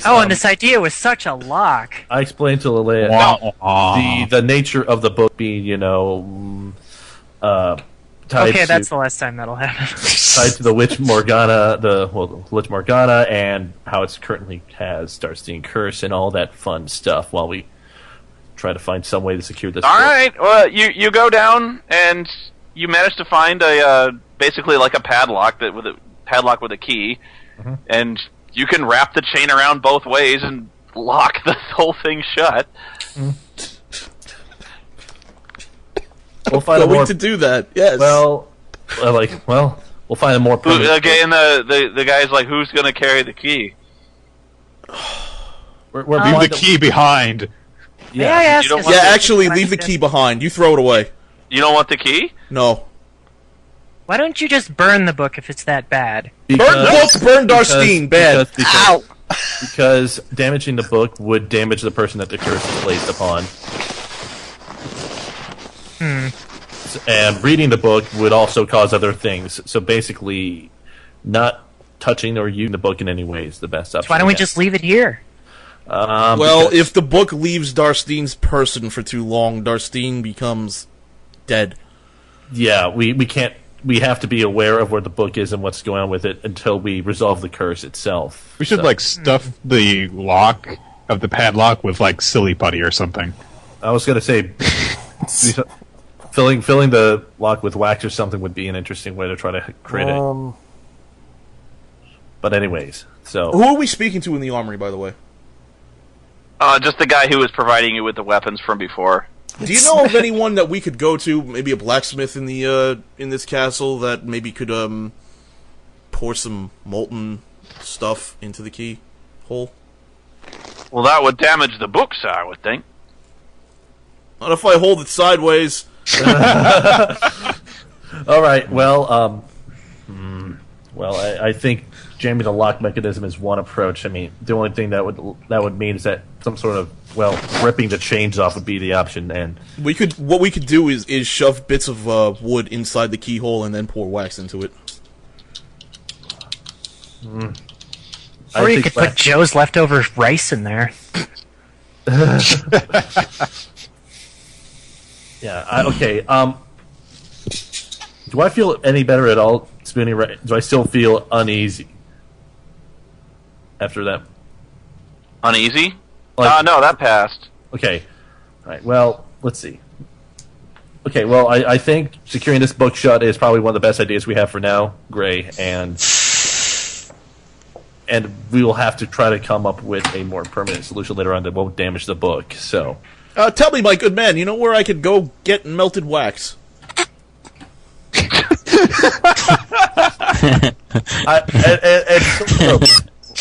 Oh, and this idea was such a lock. I explained to Lilia the nature of the book being, tied Okay, to, that's the last time that'll happen. tied to the Witch Morgana, Witch Morgana, and how it's currently has Darstine Curse and all that fun stuff. While we try to find some way to secure this. All right. Well, you go down and you manage to find basically like a padlock with a key, and you can wrap the chain around both ways and lock the whole thing shut. We'll find a way to do that. Yes. We'll find a more permanent. Okay, and the guy's like, "Who's gonna carry the key?" Leave the key behind. May I ask? Actually, leave the key behind. You throw it away. You don't want the key? No. Why don't you just burn the book if it's that bad? Burn Darstine. Bad. Ow! Because damaging the book would damage the person that the curse is placed upon. And reading the book would also cause other things. So basically, not touching or using the book in any way is the best option. So why don't we just leave it here? If the book leaves Darstine's person for too long, Darstine becomes dead. Yeah, we can't. We have to be aware of where the book is and what's going on with it until we resolve the curse itself. We should stuff the lock of the padlock with silly putty or something. I was gonna say, filling the lock with wax or something would be an interesting way to try to create it. But anyways, so who are we speaking to in the armory, by the way? Just the guy who was providing you with the weapons from before. Do you know of anyone that we could go to? Maybe a blacksmith in the in this castle that maybe could pour some molten stuff into the keyhole? Well, that would damage the book, sir, I would think. Not if I hold it sideways. all right. Well, I think jamming the lock mechanism is one approach. I mean, the only thing that would mean is that some sort of ripping the chains off would be the option. And what we could do is shove bits of wood inside the keyhole and then pour wax into it. Or you could put Joe's leftover rice in there. Yeah. Okay. Do I feel any better at all, Spoony? Do I still feel uneasy after that? Uneasy? No, that passed. Okay. All right. Well, let's see. Okay. Well, I think securing this book shut is probably one of the best ideas we have for now, Gray, and we will have to try to come up with a more permanent solution later on that won't damage the book. So, tell me, my good man, you know where I could go get melted wax?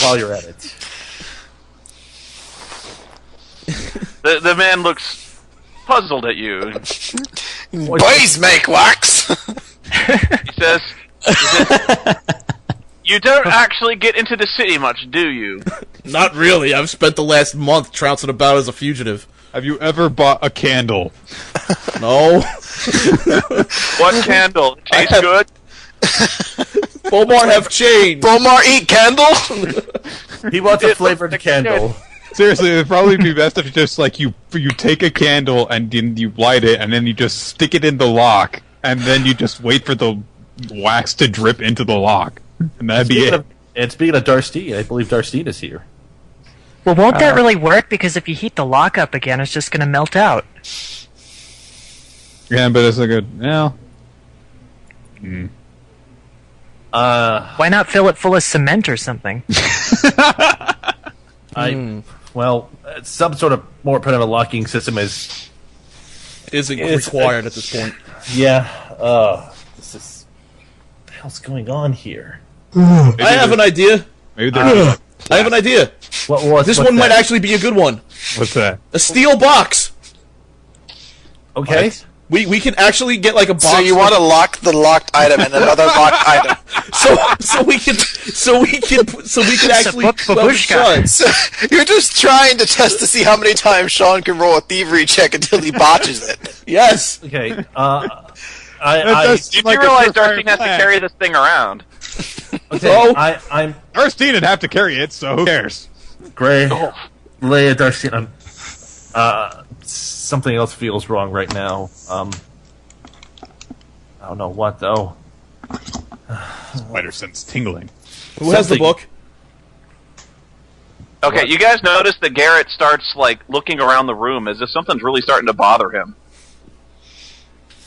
While you're at it, the man looks puzzled at you. Boys make wax. He says, "You don't actually get into the city much, do you?" Not really. I've spent the last month trouncing about as a fugitive. Have you ever bought a candle? No. What candle? Tastes good? Bomar have changed. Bomar eat candle? he wants a flavored candle. Seriously, it'd probably be best if you just you take a candle and you light it, and then you just stick it in the lock, and then you just wait for the wax to drip into the lock, and that'd be it. And speaking of Darstein, I believe Darstein is here. Well, won't that really work? Because if you heat the lock up again, it's just going to melt out. Yeah, but it's a good... Yeah. Why not fill it full of cement or something? Some sort of more permanent locking system isn't required at this point. Yeah. This is... What the hell's going on here? I have an idea. Maybe I have an idea. This one might actually be a good one. What's that? A steel box. Okay. What? We can actually get like a box. So you want to lock the locked item and another locked item. So we can actually shut. So you're just trying to test to see how many times Sean can roll a thievery check until he botches it. Yes. Okay. Did you realize Darstein has to carry this thing around? Okay. I'm Darstein would have to carry it, so who cares? Gray, Leia, Darstein. Something else feels wrong right now. I don't know what though. Spider sense tingling. Who has the book? Okay, you guys notice that Garrett starts looking around the room as if something's really starting to bother him.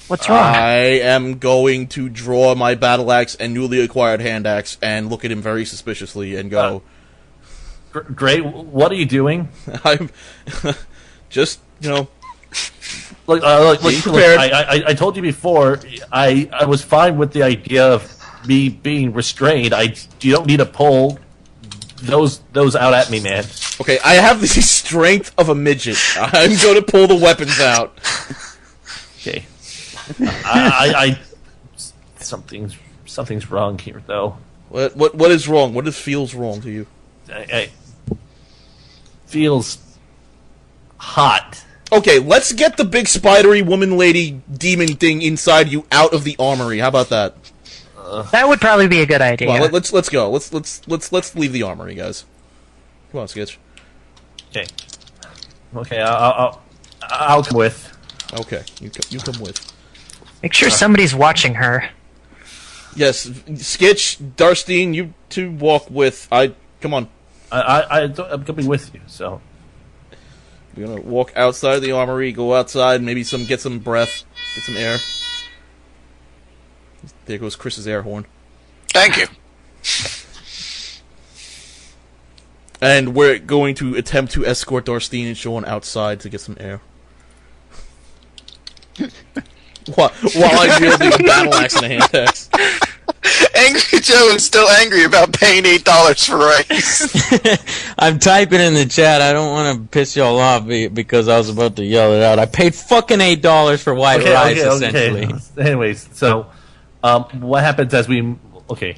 What's wrong? I am going to draw my battle axe and newly acquired hand axe and look at him very suspiciously and go, Gray, what are you doing? I'm just, Look, I told you before, I was fine with the idea of me being restrained. You don't need to pull those out at me, man. Okay, I have the strength of a midget. I'm going to pull the weapons out. Okay. Something's wrong here, though. What is wrong? What feels wrong to you? Feels hot. Okay, let's get the big spidery woman lady demon thing inside you out of the armory. How about that? That would probably be a good idea. Come on, let's go. Let's leave the armory, guys. Come on, Sketch. Okay. I'll come with. Okay, you come with. Make sure somebody's watching her. Yes, Sketch, Darstein, you two walk with. Come on. I'm coming with you. So We're gonna walk outside the armory, go outside, maybe get some breath, get some air. There goes Chris's air horn. Thank you. And we're going to attempt to escort Darstine and Sean outside to get some air. while I'm wielding a battle axe and a hand axe. Angry Joe is still angry about paying $8 for rice. I'm typing in the chat. I don't want to piss y'all off because I was about to yell it out. I paid fucking $8 for white rice, essentially. Anyways, so what happens as we... Okay.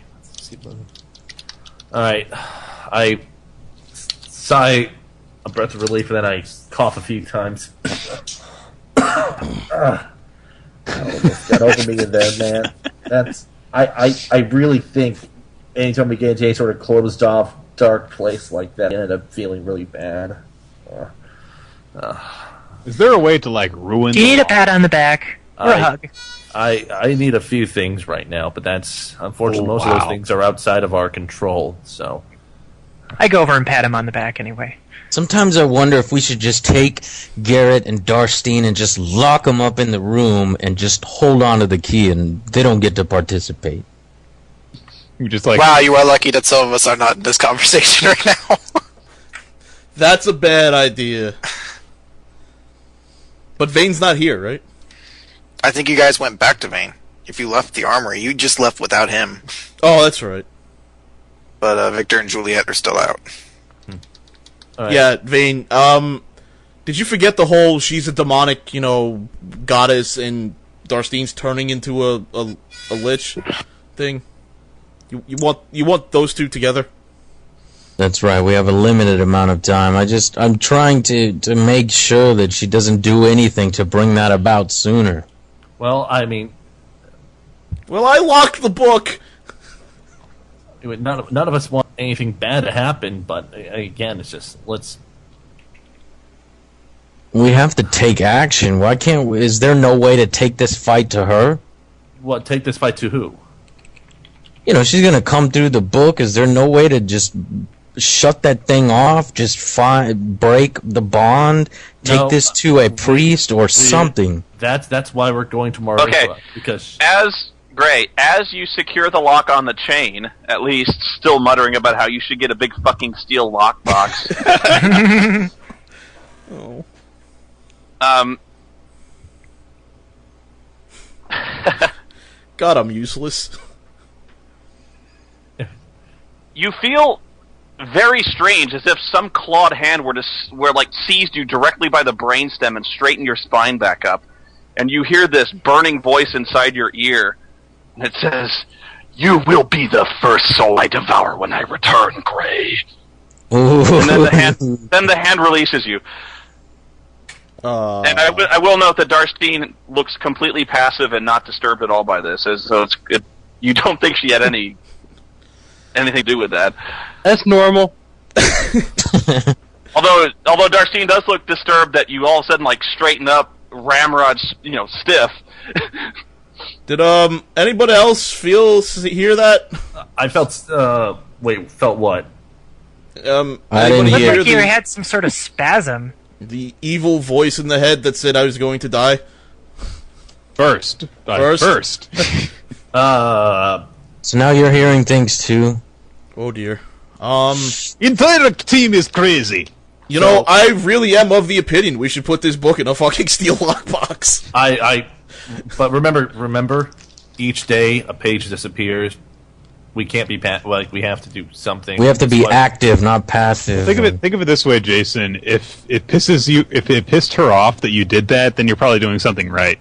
Alright. I sigh a breath of relief and then I cough a few times. Almost got over me in there, man. I really think anytime we get into any sort of closed off, dark place like that, I end up feeling really bad. Is there a way to ruin? Do you need a pat on the back or a hug? I need a few things right now, but that's unfortunately most of those things are outside of our control. So I go over and pat him on the back anyway. Sometimes I wonder if we should just take Garrett and Darstine and just lock them up in the room and just hold on to the key and they don't get to participate. You just wow, you are lucky that some of us are not in this conversation right now. That's a bad idea. But Vane's not here, right? I think you guys went back to Vane. If you left the armory, you just left without him. Oh, that's right. But Victor and Juliet are still out. Right. Yeah, Vane. Did you forget the whole she's a demonic, goddess and Darstine's turning into a lich thing? You want those two together? That's right. We have a limited amount of time. I'm trying to make sure that she doesn't do anything to bring that about sooner. Well, I mean... Well, I locked the book! None of us want anything bad to happen, but again, it's just, let's... We have to take action. Why can't we... Is there no way to take this fight to her? What, take this fight to who? She's gonna come through the book. Is there no way to just shut that thing off? Just break the bond? Take this to a priest or something? That's why we're going to Marissa. Okay, because... As you secure the lock on the chain, at least still muttering about how you should get a big fucking steel lockbox. Oh. God, I'm useless. You feel very strange, as if some clawed hand were seized you directly by the brainstem and straightened your spine back up. And you hear this burning voice inside your ear. And it says, "You will be the first soul I devour when I return, Gray." And then the hand releases you. And I will note that Darstine looks completely passive and not disturbed at all by this, so you don't think she had anything to do with that. That's normal. Although Darstine does look disturbed that you all of a sudden straighten up, ramrod, stiff. Did anybody else hear that? I felt felt what? I didn't hear. Like you had some sort of spasm. The evil voice in the head that said I was going to die. First. So now you're hearing things too. Oh dear. Entire team is crazy. I really am of the opinion we should put this book in a fucking steel lockbox. But remember, each day a page disappears. We can't be we have to do something. We have to be active, not passive. Think of it this way, Jason. If it pissed her off that you did that, then you're probably doing something right.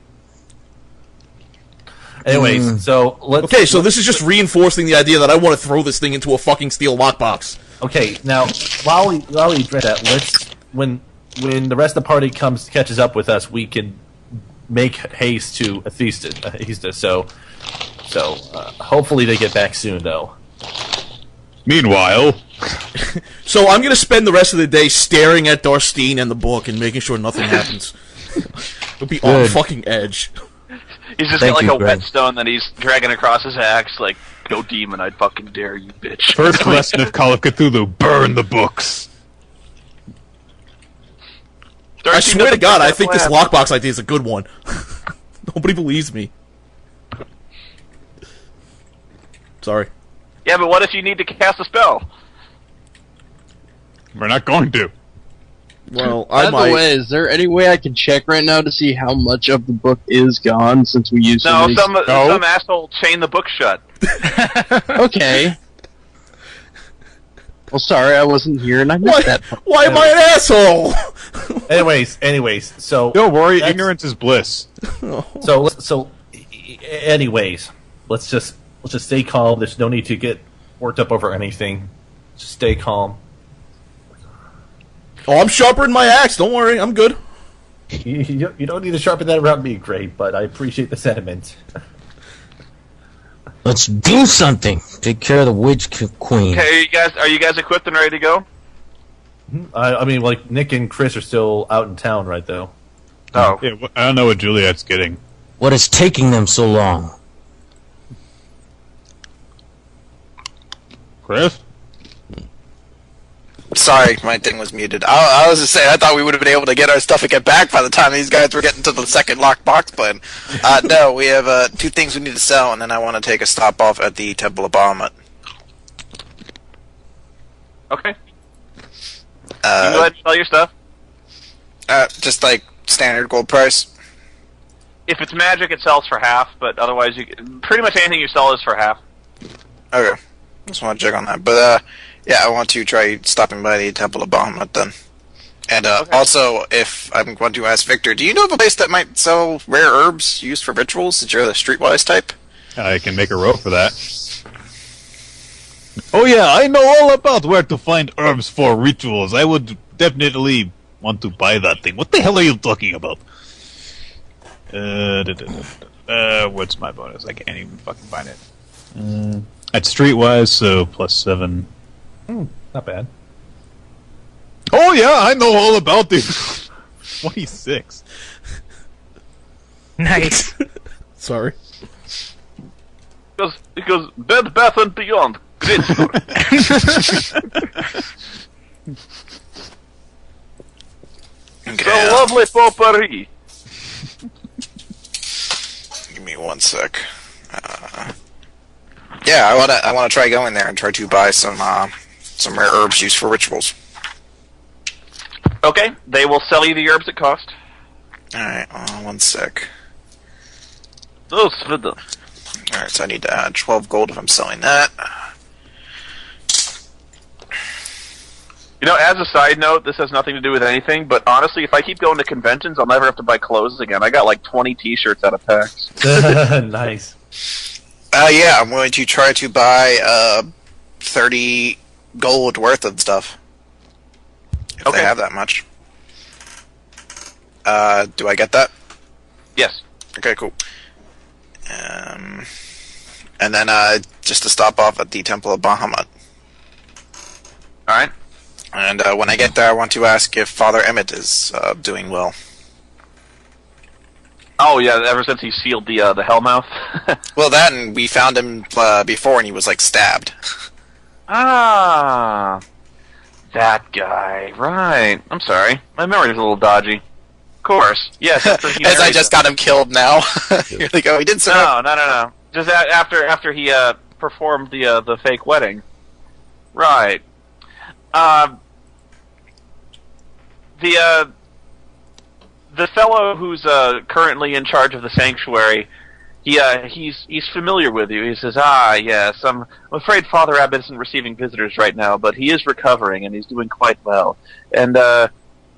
Anyways, so so this is just reinforcing the idea that I want to throw this thing into a fucking steel lockbox. Okay, now while we address that, let's when the rest of the party catches up with us, we can make haste to Athista. So hopefully they get back soon, though. Meanwhile, so I'm gonna spend the rest of the day staring at Darstine and the book and making sure nothing happens. It'll be on fucking edge. He's just got a whetstone that he's dragging across his axe, "Go demon, I'd fucking dare you, bitch." First lesson of Call of Cthulhu: burn the books. I swear to God, I think this lockbox idea is a good one. Nobody believes me. Sorry. Yeah, but what if you need to cast a spell? We're not going to. Well, By the way, is there any way I can check right now to see how much of the book is gone since we used some asshole chained the book shut. Okay. Well, sorry, I wasn't here and I missed that part. Why am I an asshole? anyways, so don't worry, ignorance is bliss. Anyways, let's just stay calm. There's no need to get worked up over anything. Just stay calm. Oh, I'm sharpening my axe. Don't worry, I'm good. You don't need to sharpen that around me, great, but I appreciate the sentiment. Let's do something. Take care of the witch queen. Okay, are you guys equipped and ready to go? I mean, like Nick and Chris are still out in town, right? Though. Oh. Yeah, I don't know what Juliet's getting. What is taking them so long? Chris? Sorry, my thing was muted. I was just saying, I thought we would have been able to get our stuff and get back by the time these guys were getting to the second locked box plan. No, we have 2 things we need to sell, and then I want to take a stop off at the Temple of Bahamut. Okay. You can go ahead and sell your stuff. Just like standard gold price. If it's magic, it sells for half, but otherwise, pretty much anything you sell is for half. Okay. Just want to check on that. But, yeah, I want to try stopping by the Temple of Bahamut then. And also, if I'm going to ask Victor, do you know of a place that might sell rare herbs used for rituals, since you're the streetwise type? I can make a rope for that. Oh yeah, I know all about where to find herbs for rituals. I would definitely want to buy that thing. What the hell are you talking about? What's my bonus? I can't even fucking find it. That's streetwise, so +7. Not bad. Oh yeah, I know all about this. 26. Nice. Sorry. Because Bed Bath and Beyond. Great store. Okay, So lovely potpourri. Give me 1 sec. Yeah, I wanna try going there and try to buy some rare herbs used for rituals. Okay, they will sell you the herbs at cost. Alright, 1 sec. Oh, Svida. Alright, so I need to add 12 gold if I'm selling that. You know, as a side note, this has nothing to do with anything, but honestly, if I keep going to conventions, I'll never have to buy clothes again. I got like 20 t-shirts out of packs. Nice. Yeah, I'm going to try to buy 30 gold worth of stuff. If they have that much. Do I get that? Yes. Okay, cool. And then just to stop off at the Temple of Bahamut. Alright. And when I get there, I want to ask if Father Emmett is doing well. Oh yeah, ever since he sealed the Hellmouth. Well, that and we found him before, and he was like stabbed. Ah, that guy. Right. I'm sorry, my memory's a little dodgy. Of course. Yes. As I just got him killed now. You're like, oh, he did so. No. Just after he performed the fake wedding. Right. The fellow who's currently in charge of the sanctuary, he's familiar with you. He says, yes, I'm afraid Father Abbott isn't receiving visitors right now, but he is recovering and he's doing quite well. And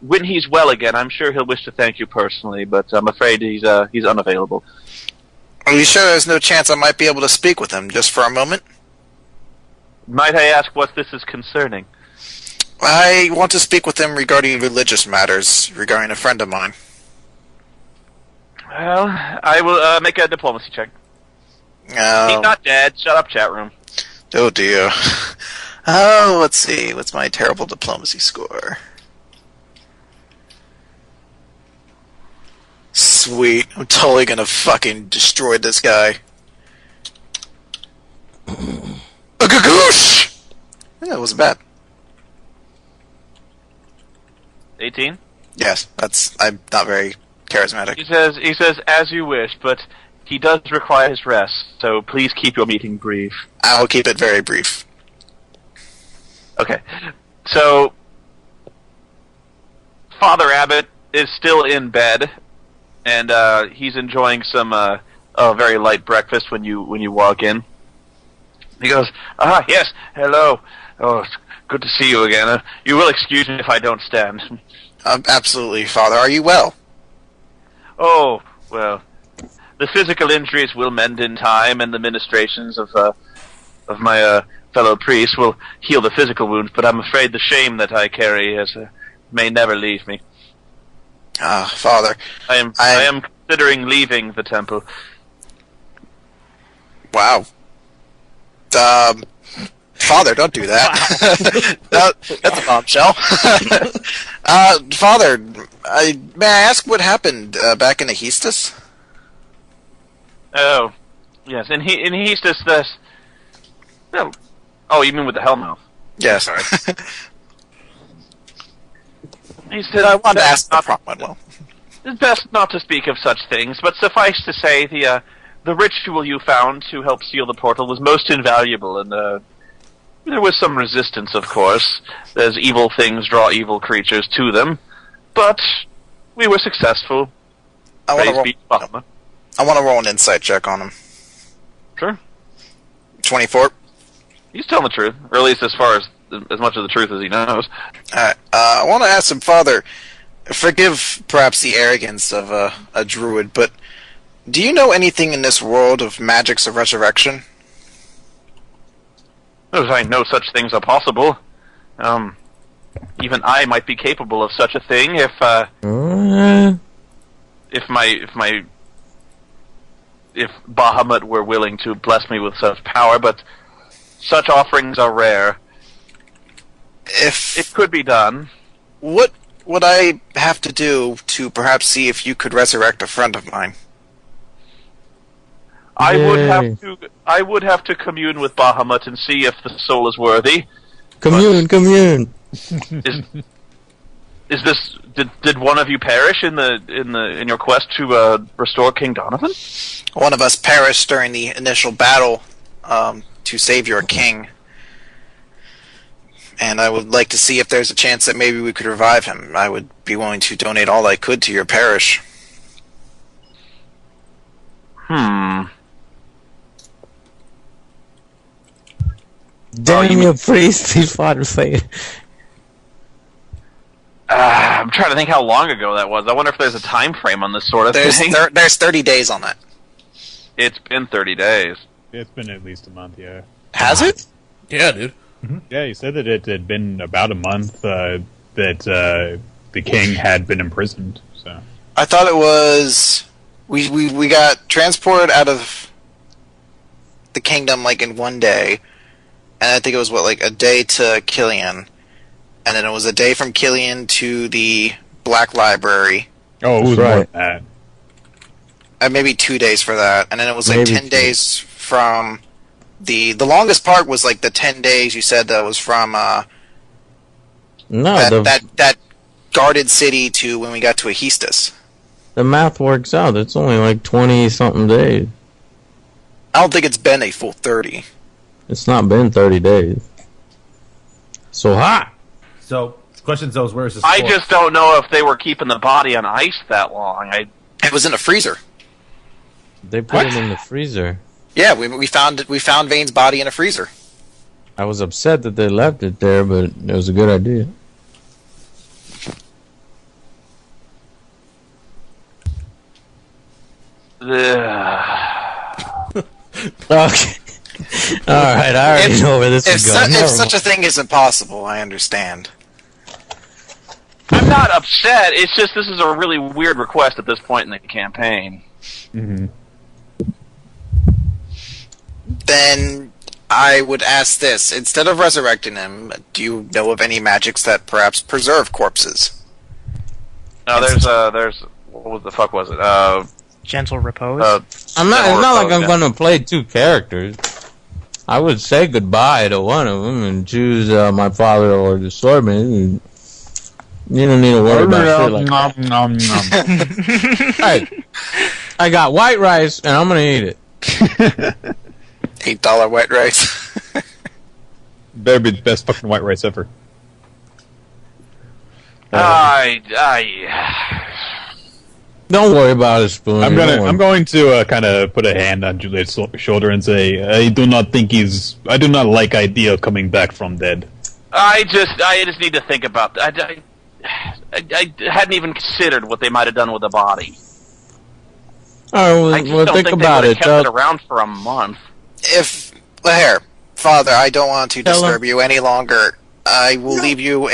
when he's well again, I'm sure he'll wish to thank you personally, but I'm afraid he's unavailable. Are you sure there's no chance I might be able to speak with him just for a moment? Might I ask what this is concerning? I want to speak with him regarding religious matters, regarding a friend of mine. Well, I will make a diplomacy check. He's not dead. Shut up, chat room. Oh dear. Oh, let's see. What's my terrible diplomacy score? Sweet. I'm totally gonna fucking destroy this guy. A gagoosh! Yeah, it wasn't bad. 18? Yes, I'm not very charismatic. He says, as you wish, but he does require his rest, so please keep your meeting brief. I will keep it very brief. Okay. So, Father Abbott is still in bed, and he's enjoying some a very light breakfast when you walk in. He goes, yes, hello. Oh, it's good to see you again. You will excuse me if I don't stand. Absolutely, Father. Are you well? Oh, well, the physical injuries will mend in time, and the ministrations of my fellow priests will heal the physical wounds, but I'm afraid the shame that I carry may never leave me. Father. I am considering leaving the temple. Wow. Father, don't do that. That's a bombshell. Father, may I ask what happened back in Ahistus? Oh, yes. In Ahistus, this... No. Oh, you mean with the Hellmouth? Yes. Sorry. He said, I wanted to ask the problem. Well, it's best not to speak of such things, but suffice to say, the ritual you found to help seal the portal was most invaluable, and there was some resistance, of course, as evil things draw evil creatures to them, but we were successful. I want to roll an insight check on him. Sure. 24. He's telling the truth, or at least as much of the truth as he knows. Alright, I want to ask him, Father, forgive perhaps the arrogance of a druid, but do you know anything in this world of magics of resurrection? As I know such things are possible. Even I might be capable of such a thing if Bahamut were willing to bless me with such power, but such offerings are rare. If it could be done. What would I have to do to perhaps see if you could resurrect a friend of mine? I would have to commune with Bahamut and see if the soul is worthy. Commune. Is this did one of you perish in your quest to restore King Donovan? One of us perished during the initial battle to save your king. And I would like to see if there's a chance that maybe we could revive him. I would be willing to donate all I could to your parish. Damn you, priest, his father said. I'm trying to think how long ago that was. I wonder if there's a time frame on this sort of thing. There's 30 days on that. It's been 30 days. It's been at least a month, yeah. Has it? Yeah, dude. Mm-hmm. Yeah, he said that it had been about a month that the king had been imprisoned. So I thought it was we got transported out of the kingdom like in one day, and I think it was a day to Killian, and then it was a day from Killian to the Black Library. Oh, it was more than that. Maybe 2 days for that, and then it was 10 days from the longest part was the 10 days you said that was from that guarded city to when we got to Ahistus. The math works out. It's only 20 something days. I don't think it's been a full 30. It's not been 30 days. So hot. So the question is, where is this? I just don't know if they were keeping the body on ice that long. It was in a freezer. They put it in the freezer. Yeah, we found Vane's body in a freezer. I was upset that they left it there, but it was a good idea. Okay. Alright, I already know where this is going. If such a thing is impossible, I understand. I'm not upset, it's just this is a really weird request at this point in the campaign. Mm-hmm. Then I would ask this. Instead of resurrecting him, do you know of any magics that perhaps preserve corpses? No, there's what the fuck was it? Gentle repose. It's not like I'm going to play two characters. I would say goodbye to one of them and choose my father or the swordman. You don't need to worry about shit like that. Hey, I got white rice, and I'm gonna eat it. $8 white rice. Better be the best fucking white rice ever. Don't worry about it, Spoony. I'm going to kind of put a hand on Juliet's shoulder and say, I do not like idea of coming back from dead. I just need to think about that. I hadn't even considered what they might have done with the body. All right, I just don't think think about they would it. have kept it around for a month. Father, I don't want to disturb you any longer. I will leave you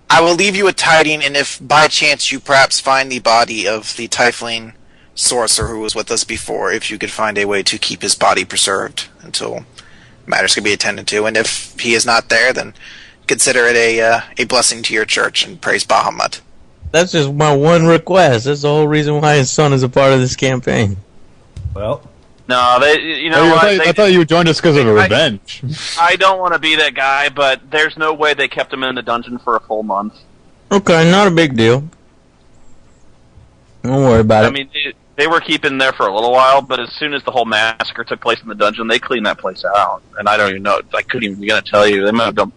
I will leave you a tiding, and if by chance you perhaps find the body of the Tiefling sorcerer who was with us before, if you could find a way to keep his body preserved until matters can be attended to, and if he is not there, then consider it a blessing to your church, and praise Bahamut. That's just my one request. That's the whole reason why his son is a part of this campaign. Well, no, I thought you joined us because of a revenge. I don't want to be that guy, but there's no way they kept him in the dungeon for a full month. Okay, not a big deal. Don't worry about it. I mean, they were keeping him there for a little while, but as soon as the whole massacre took place in the dungeon, they cleaned that place out. And I don't even know. I couldn't even begin to tell you. They might have done.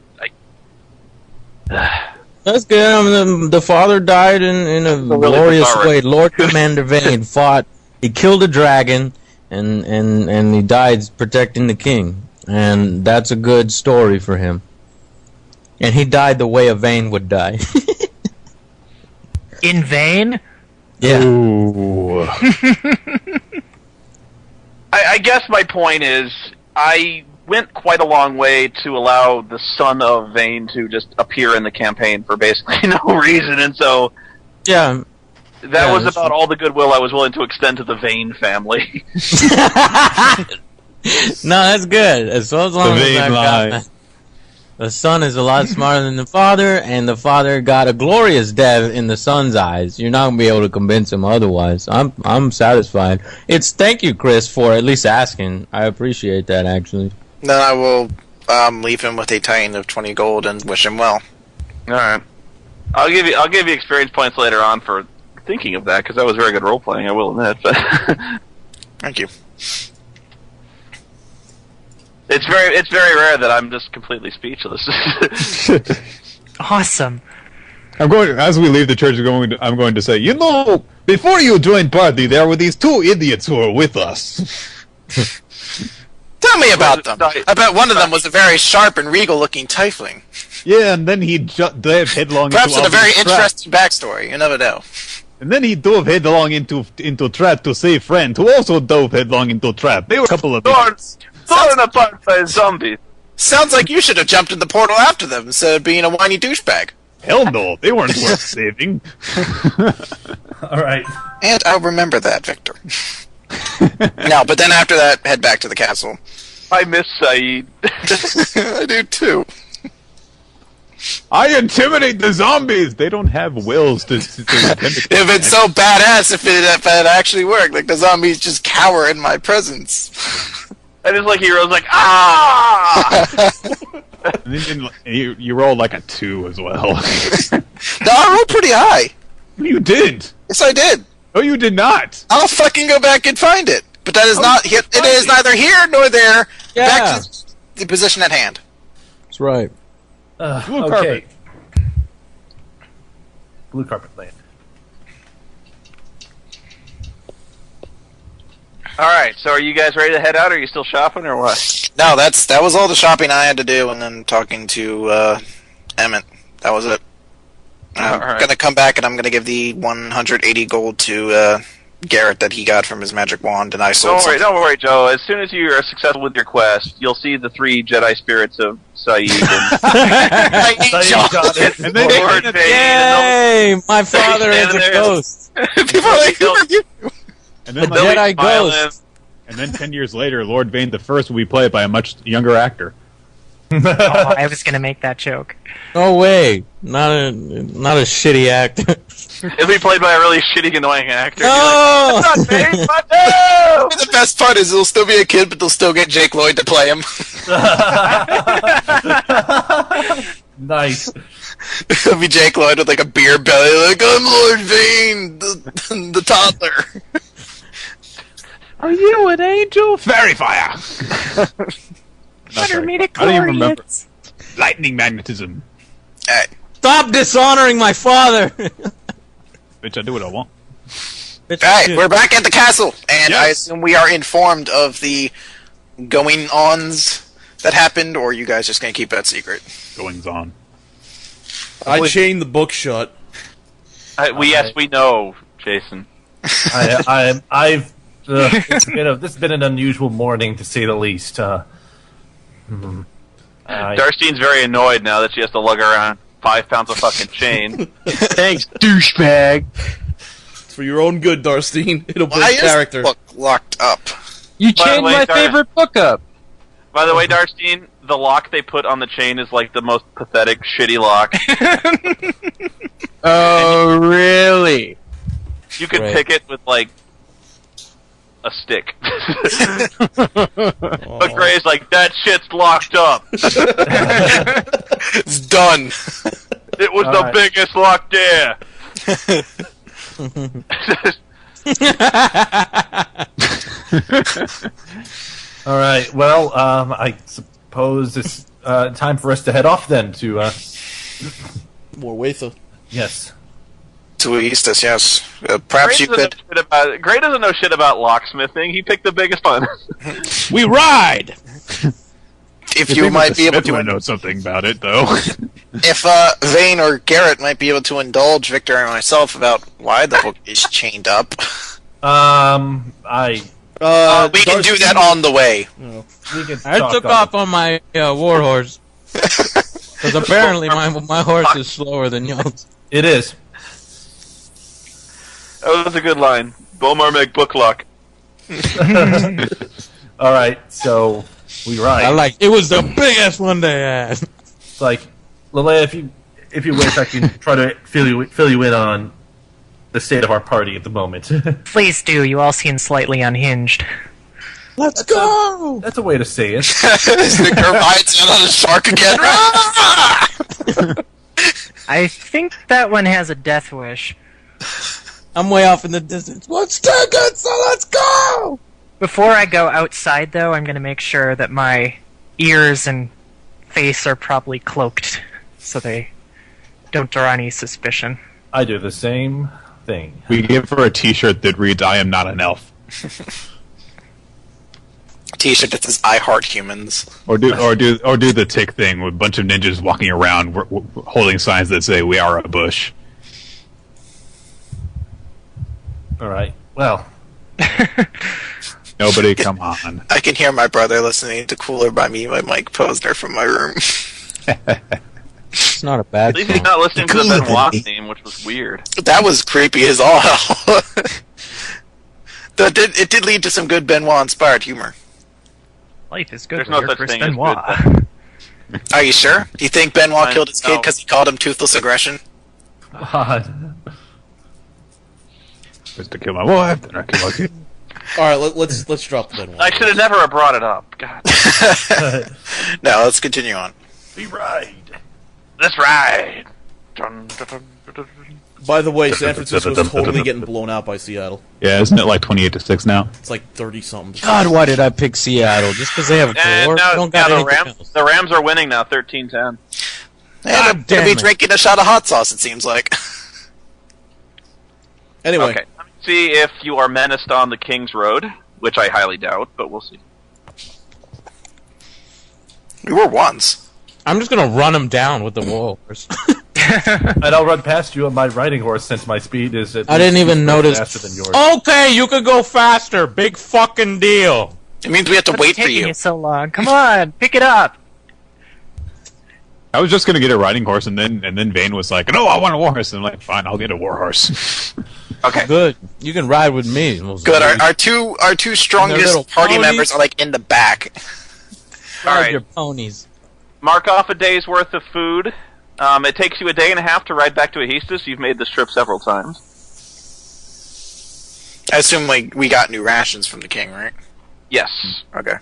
That's good. I mean, the father died in a glorious way. Lord Commander Vane fought. He killed a dragon, and he died protecting the king. And that's a good story for him. And he died the way a Vane would die. In vain? Yeah. Ooh. I guess my point is, I went quite a long way to allow the son of Vane to just appear in the campaign for basically no reason, and so yeah, that was about all the goodwill I was willing to extend to the Vane family. No, that's good. As long as I've got that. The son is a lot smarter than the father, and the father got a glorious death in the son's eyes. You're not gonna be able to convince him otherwise. I'm satisfied. Thank you, Chris, for at least asking. I appreciate that, actually. Then I will leave him with a titan of 20 gold and wish him well. All right, I'll give you experience points later on for thinking of that, because that was very good role playing. I will admit, but thank you. It's very rare that I'm just completely speechless. Awesome. As we leave the church, I'm going to say, before you joined party, there were these two idiots who were with us. Tell me about them. I bet one of them was a very sharp and regal-looking tiefling. Yeah, and then he dove headlong perhaps into with a very interesting backstory. You never know. And then he dove headlong into trap to save friend, who also dove headlong into trap. They were a couple of idiots. Torn apart by zombies. Sounds like you should have jumped in the portal after them instead of being a whiny douchebag. Hell no, they weren't worth saving. All right. And I'll remember that, Victor. No, but then after that, head back to the castle. I miss Saeed. I do too. I intimidate the zombies. They don't have wills to if it's so badass, if it actually worked, like the zombies just cower in my presence. And it's like heroes like, ah! And then you roll like a 2 as well. No, I rolled pretty high. You did. Yes, I did. No, you did not. I'll fucking go back and find it. But that is it is neither here nor there. Yeah. Back to the position at hand. That's right. Blue okay. carpet. Blue carpet land. Alright, so are you guys ready to head out, or are you still shopping, or what? No, that was all the shopping I had to do, and then talking to Emmett. That was it. I'm going to come back, and I'm going to give the 180 gold to Garrett that he got from his magic wand, and I sold Don't worry, Joe. As soon as you are successful with your quest, you'll see the 3 Jedi spirits of Saeed. And then, yay! My father is a ghost. People are like, who are you? And then, Jedi ghost. And then 10 years later, Lord Vane the First will be played by a much younger actor. I was going to make that joke. No way. Not a shitty actor. It'll be played by a really shitty, annoying actor. No! Like, The best part is he'll still be a kid, but they'll still get Jake Lloyd to play him. Nice. It'll be Jake Lloyd with like a beer belly, like, I'm Lord Vane, the toddler. Are you an angel? Fairy fire! Butter me to I don't even remember. glorious. Lightning magnetism. Hey, Stop dishonoring my father! Bitch, I do what I want. alright, we're back at the castle, and I Yes. assume we are informed of the going-ons that happened, or are you guys just gonna keep that secret? Goings on. I chained the book shut. Yes, we know, Jason. I've this has been an unusual morning to say the least. Darstene's very annoyed now that she has to lug around 5 pounds of fucking chain. Thanks, douchebag. It's for your own good, Darstine. It'll build Why is character. the book locked up? You By the chained way, my Dar- favorite book up. By the way, Darstene, the lock they put on the chain is like the most pathetic, shitty lock. Oh, really? You could Right. pick it with, like, a stick. But Gray's like, that shit's locked up. It's done. It was the Alright. biggest lock there. All right. Well, I suppose it's time for us to head off then. To More Watha. yes. To Eastus, yes. Perhaps you could... Gray doesn't know shit about locksmithing. He picked the biggest one. We ride! If you might be able to... know something about it, though. If Vane or Garrett might be able to indulge Victor and myself about why the book is chained up. I We can do that on the way. we can I talk took on off on my warhorse. Because apparently my horse is slower than yours. It is. That was a good line. Bomar make book lock. All right. So we ride. It was the biggest one they had. It's like, Lelea, if you wish, I can try to fill you in on the state of our party at the moment. Please do. You all seem slightly unhinged. Let's go! That's a way to say it. Victor rides in on a shark again. I think that one has a death wish. I'm way off in the distance. Let's take it, so let's go! Before I go outside, though, I'm going to make sure that my ears and face are properly cloaked so they don't draw any suspicion. I do the same thing. We give her a T-shirt that reads, "I am not an elf," T-shirt that says "I heart humans." or do the tick thing with a bunch of ninjas walking around holding signs that say, "We are a bush." All right. Well, Nobody, come on. I can hear my brother listening to "Cooler" by me by Mike Posner from my room. It's not a bad At least he's song. not listening to the Benoit theme, which was weird. That was creepy as all hell. Though it did lead to some good Benoit-inspired humor. Life is good. There's when no you're such Chris thing as Benoit. good Are you sure? Do you think Benoit I- killed his kid no. because he called him toothless aggression? God. Just to kill my wife, then I kill my kid. All right, let's drop the Benoit. I should have never have brought it up. God. No, let's continue on. We ride. Let's ride. Dun, dun, dun, dun, dun. By the way, San Francisco's totally getting blown out by Seattle. Yeah, isn't it like 28-6 now? It's like 30-something. God, why did I pick Seattle? Just because they have a And door? now, Don't got the anything Rams. else. The Rams are winning now, 13-10. And God they'll damn be it. drinking a shot of hot sauce, it seems like. Anyway, Okay, let me see if you are menaced on the King's Road, which I highly doubt, but we'll see. We were once. I'm just gonna run him down with the warhorse. And I'll run past you on my riding horse since my speed is at I didn't least even notice. faster than yours. Okay, you could go faster. Big fucking deal. It means we have to What's wait for taking you. you so long? Come on, pick it up. I was just gonna get a riding horse, and then Vane was like, "No, I want a war horse." And I'm like, "Fine, I'll get a war horse." Okay. Good. You can ride with me. Good. Our two And their strongest little party ponies. members are like in the back. Ride Alright. your ponies. Mark off a day's worth of food. It takes you a day and a half to ride back to Ahistus. You've made this trip several times. I assume we got new rations from the king, right? Yes. Okay.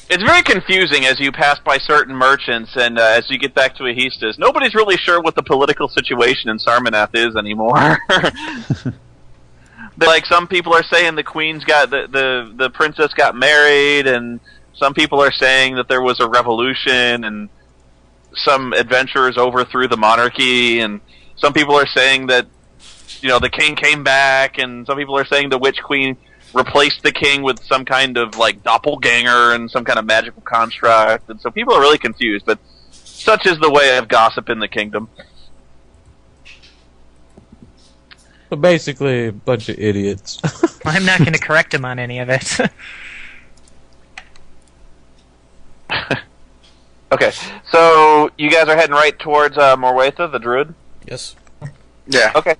It's very confusing as you pass by certain merchants and as you get back to Ahistas. Nobody's really sure what the political situation in Sarmanath is anymore. Like, some people are saying the queen's got the princess got married, and some people are saying that there was a revolution and some adventurers overthrew the monarchy, and some people are saying that the king came back, and some people are saying the witch queen replaced the king with some kind of like doppelganger and some kind of magical construct, and so people are really confused, but such is the way of gossip in the kingdom. So basically, a bunch of idiots. I'm not going to correct him on any of it. Okay, so you guys are heading right towards Morwatha, the druid? Yes. Yeah. Okay.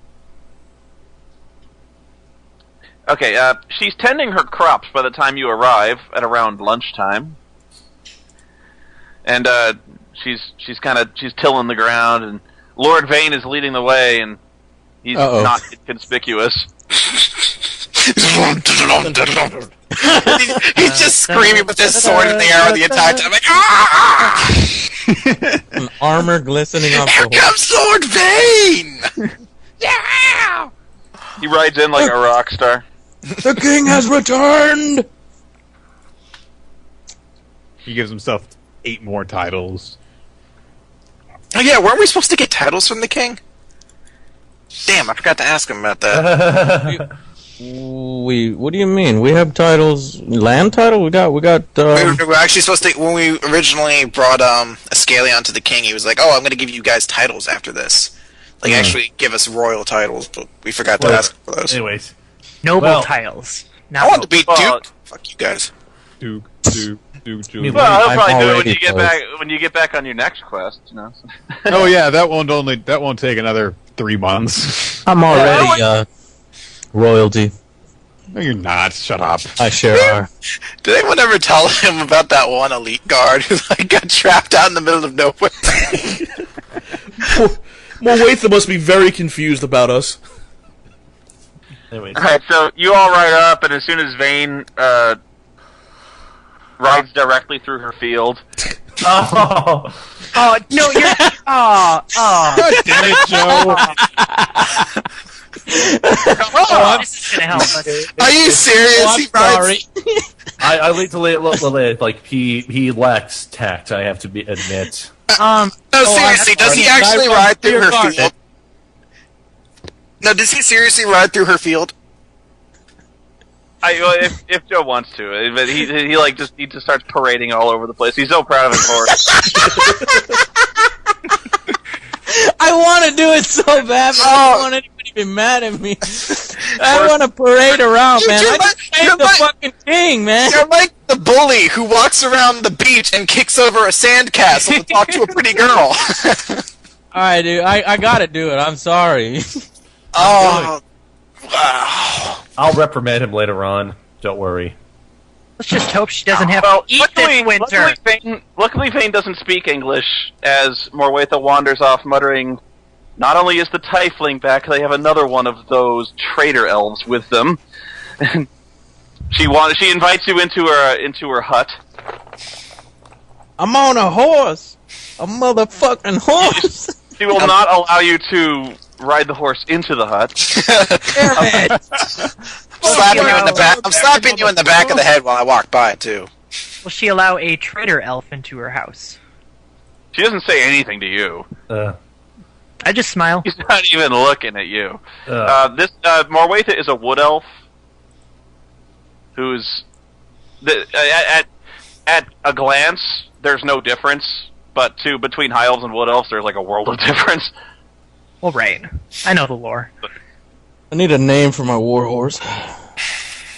Okay, she's tending her crops by the time you arrive at around lunchtime. And she's tilling the ground, and Lord Vane is leading the way, and he's not inconspicuous. He's just screaming with his sword in the air the entire time, like, ah! An armor glistening off Here the horse. comes Lord Vane! Yeah! He rides in like a rock star. The king has returned! He gives himself 8 more titles. Oh yeah, weren't we supposed to get titles from the king? Damn, I forgot to ask him about that. What do you mean? We have titles, land title? We got. We were actually supposed to, when we originally brought Ascalion to the king, he was like, "Oh, I'm going to give you guys titles after this. Like, actually give us royal titles," but we forgot to ask for those. Anyways. Noble titles. I want to be Duke. Fuck you guys. Duke. Well, he'll probably do it when you get back on your next quest, Oh yeah, that won't take another 3 months. I'm already royalty. No, you're not. Shut up. I sure are. Did anyone ever tell him about that one elite guard who got trapped out in the middle of nowhere? Morwatha must be very confused about us. Anyways. Alright, so you all ride up, and as soon as Vane rides directly through her field. Oh no, you're. God damn it, Joe. This is gonna help us. Are you serious? Sorry. I like to like he lacks tact. I have to admit. No, seriously, does he actually ride through her field? No, does he seriously ride through her field? If Joe wants to, but he just starts parading all over the place. He's so proud of his horse. I want to do it so bad, but I don't want anybody to be mad at me. I want to parade around, man. I just saved the fucking king, man. You're like the bully who walks around the beach and kicks over a sandcastle to talk to a pretty girl. Alright, dude, I gotta do it. I'm sorry. Oh, wow. I'll reprimand him later on. Don't worry. Let's just hope she doesn't have to eat this winter. Luckily, Vane doesn't speak English, as Morwatha wanders off, muttering, "Not only is the Tiefling back, they have another one of those traitor elves with them." She invites you into her hut. I'm on a horse. A motherfucking horse. She will not allow you to ride the horse into the hut. Damn it. I'm slapping you in the back of the head while I walk by, too. Will she allow a traitor elf into her house? She doesn't say anything to you. I just smile. He's not even looking at you. This Morwatha is a wood elf who's at a glance there's no difference, but between high elves and wood elves there's like a world of difference. Well, right. I know the lore. I need a name for my warhorse.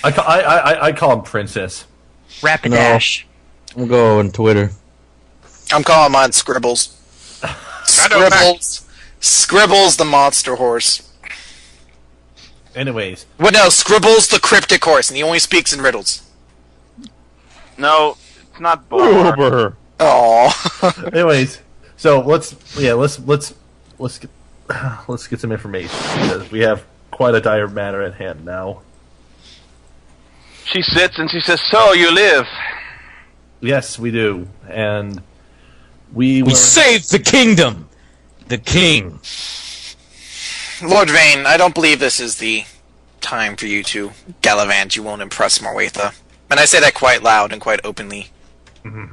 I call him Princess. Rapidash. I'm going Twitter. I'm calling mine Scribbles. Scribbles the monster horse. Anyways. Well, no, Scribbles the cryptic horse, and he only speaks in riddles. No, it's not Boar. Aww. Anyways, so let's get some information, because we have quite a dire matter at hand now. She sits and she says, "So you live?" Yes, we do. And we saved the kingdom! The king. Lord Vane, I don't believe this is the time for you to gallivant. You won't impress Morwatha. And I say that quite loud and quite openly. Mm-hmm.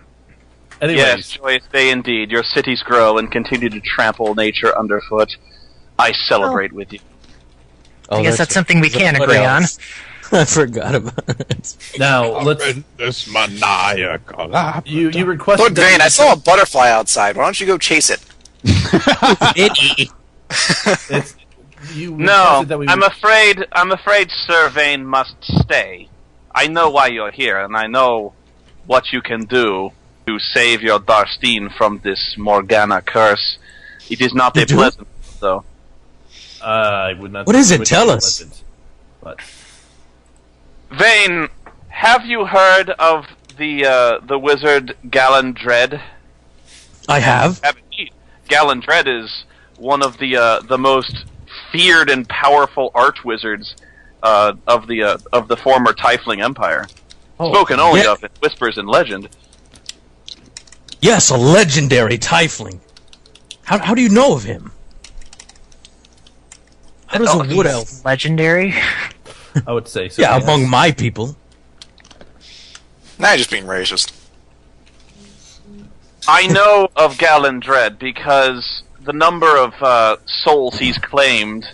Anyways. Yes, joyous day indeed. Your cities grow and continue to trample nature underfoot. I celebrate with you. I guess that's something we can agree on. I forgot about it. Now, let's... This maniacal... You requested... Lord Vane, I saw a butterfly outside. Why don't you go chase it? No, I'm afraid Sir Vane must stay. I know why you're here, and I know what you can do to save your Darstein from this Morgana curse. It is not a pleasant, though. I would not. What is it? Tell us. But Vane, have you heard of the wizard Galandred? I have. Galandred is one of the most feared and powerful archwizards of the former Tiefling Empire. Spoken only of in whispers and legend. Yes, a legendary Tiefling. How do you know of him? How does a wood elf... Legendary? I would say so. Yeah, among my people. Nah, just being racist. I know of Galandred because the number of souls he's claimed,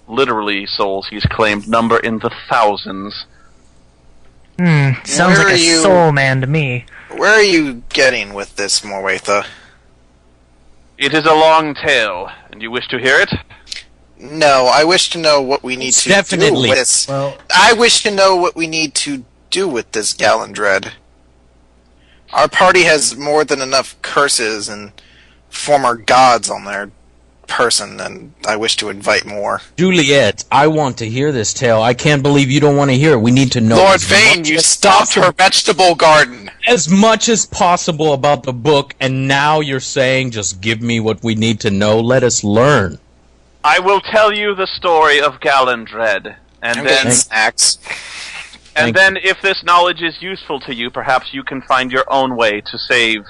literally souls he's claimed, number in the thousands. Sounds like a soul man to me. Where are you getting with this, Morwatha? It is a long tale, and you wish to hear it? No, I wish to know what we need to do with this. Well, I wish to know what we need to do with this Galandred. Our party has more than enough curses and former gods on their person, and I wish to invite more. Juliet, I want to hear this tale. I can't believe you don't want to hear it. We need to know. Lord Vane, you stopped her vegetable garden. As much as possible about the book, and now you're saying just give me what we need to know. Let us learn. I will tell you the story of Galandred, and then snacks. And then, if this knowledge is useful to you, perhaps you can find your own way to save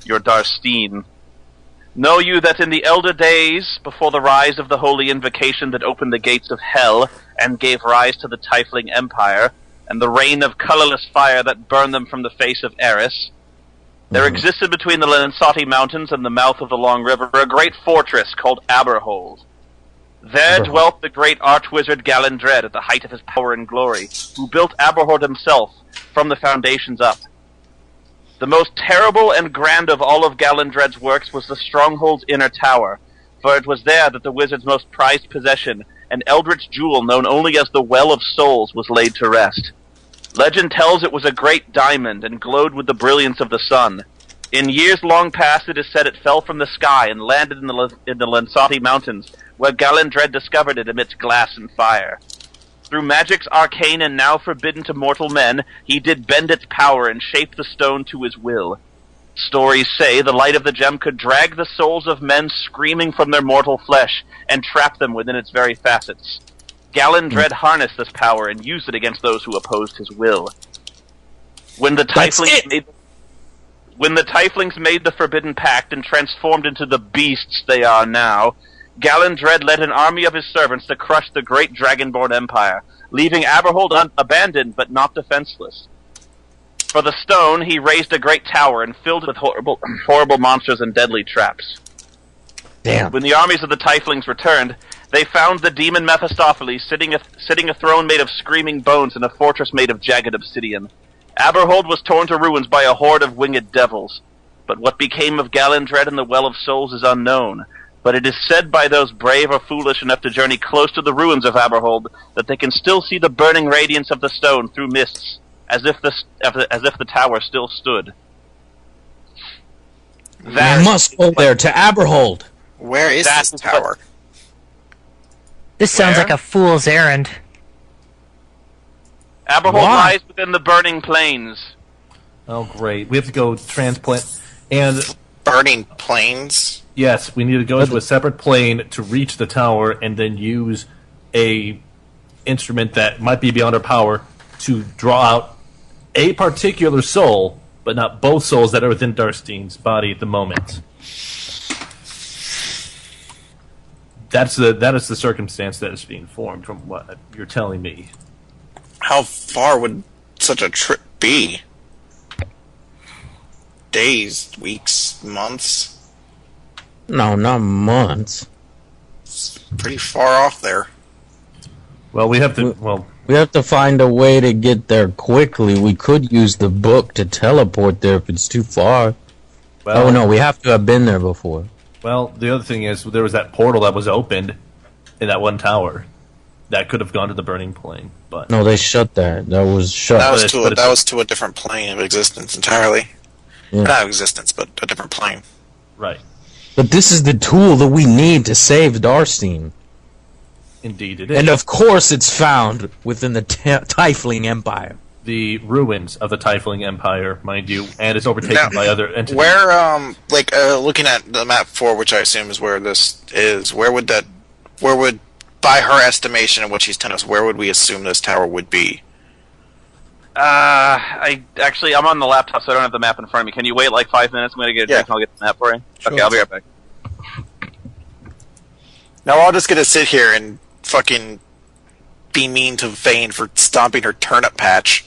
your Darstein. Know you that in the elder days, before the rise of the holy invocation that opened the gates of hell and gave rise to the Tiefling Empire, and the rain of colorless fire that burned them from the face of Eris, there existed between the Lensati Mountains and the mouth of the Long River a great fortress called Aberhold. There dwelt the great archwizard Galandred at the height of his power and glory, who built Aberhold himself from the foundations up. The most terrible and grand of all of Galandred's works was the stronghold's inner tower, for it was there that the wizard's most prized possession, an eldritch jewel known only as the Well of Souls, was laid to rest. Legend tells it was a great diamond and glowed with the brilliance of the sun. In years long past, it is said it fell from the sky and landed in the Lensati Mountains, where Galandred discovered it amidst glass and fire. Through magic's arcane and now forbidden to mortal men, he did bend its power and shape the stone to his will. Stories say the light of the gem could drag the souls of men screaming from their mortal flesh and trap them within its very facets. Galandred harnessed this power and used it against those who opposed his will. When the Tieflings made the Forbidden Pact and transformed into the beasts they are now, Galandred led an army of his servants to crush the great Dragonborn Empire, leaving Aberhold abandoned but not defenseless. For the stone, he raised a great tower and filled it with horrible monsters and deadly traps. Damn. When the armies of the Tieflings returned, they found the demon Mephistopheles sitting a throne made of screaming bones in a fortress made of jagged obsidian. Aberhold was torn to ruins by a horde of winged devils. But what became of Galandred and the Well of Souls is unknown. But it is said by those brave or foolish enough to journey close to the ruins of Aberhold that they can still see the burning radiance of the stone through mists, as if the tower still stood. We must go there to Aberhold. Where is this tower? This sounds like a fool's errand. Aberhold lies within the burning plains. Oh, great. We have to go transplant. And burning plains? Yes, we need to go to a separate plane to reach the tower and then use a instrument that might be beyond our power to draw out a particular soul but not both souls that are within Darstein's body at the moment. That is the circumstance that is being formed from what you're telling me. How far would such a trip be? Days, weeks, months? No, not months. It's pretty far off there. Well, we have to. We have to find a way to get there quickly. We could use the book to teleport there if it's too far. Well, oh no, we have to have been there before. Well, the other thing is, there was that portal that was opened in that one tower. That could have gone to the burning plane, but... No, they shut that. That was shut. That was to a different plane of existence entirely. Yeah. Not existence, but a different plane. Right. But this is the tool that we need to save Darstein. Indeed it is. And of course it's found within the Tiefling Empire. The ruins of the Tiefling Empire, mind you, and it's overtaken by other entities. Where, looking at the map 4, which I assume is where this is, where would, by her estimation and what she's telling us, where would we assume this tower would be? I'm on the laptop, so I don't have the map in front of me. Can you wait like 5 minutes? I'm going to get a drink and I'll get the map for you. Sure. Okay, I'll be right back. Now we're all just going to sit here and fucking be mean to Vane for stomping her turnip patch.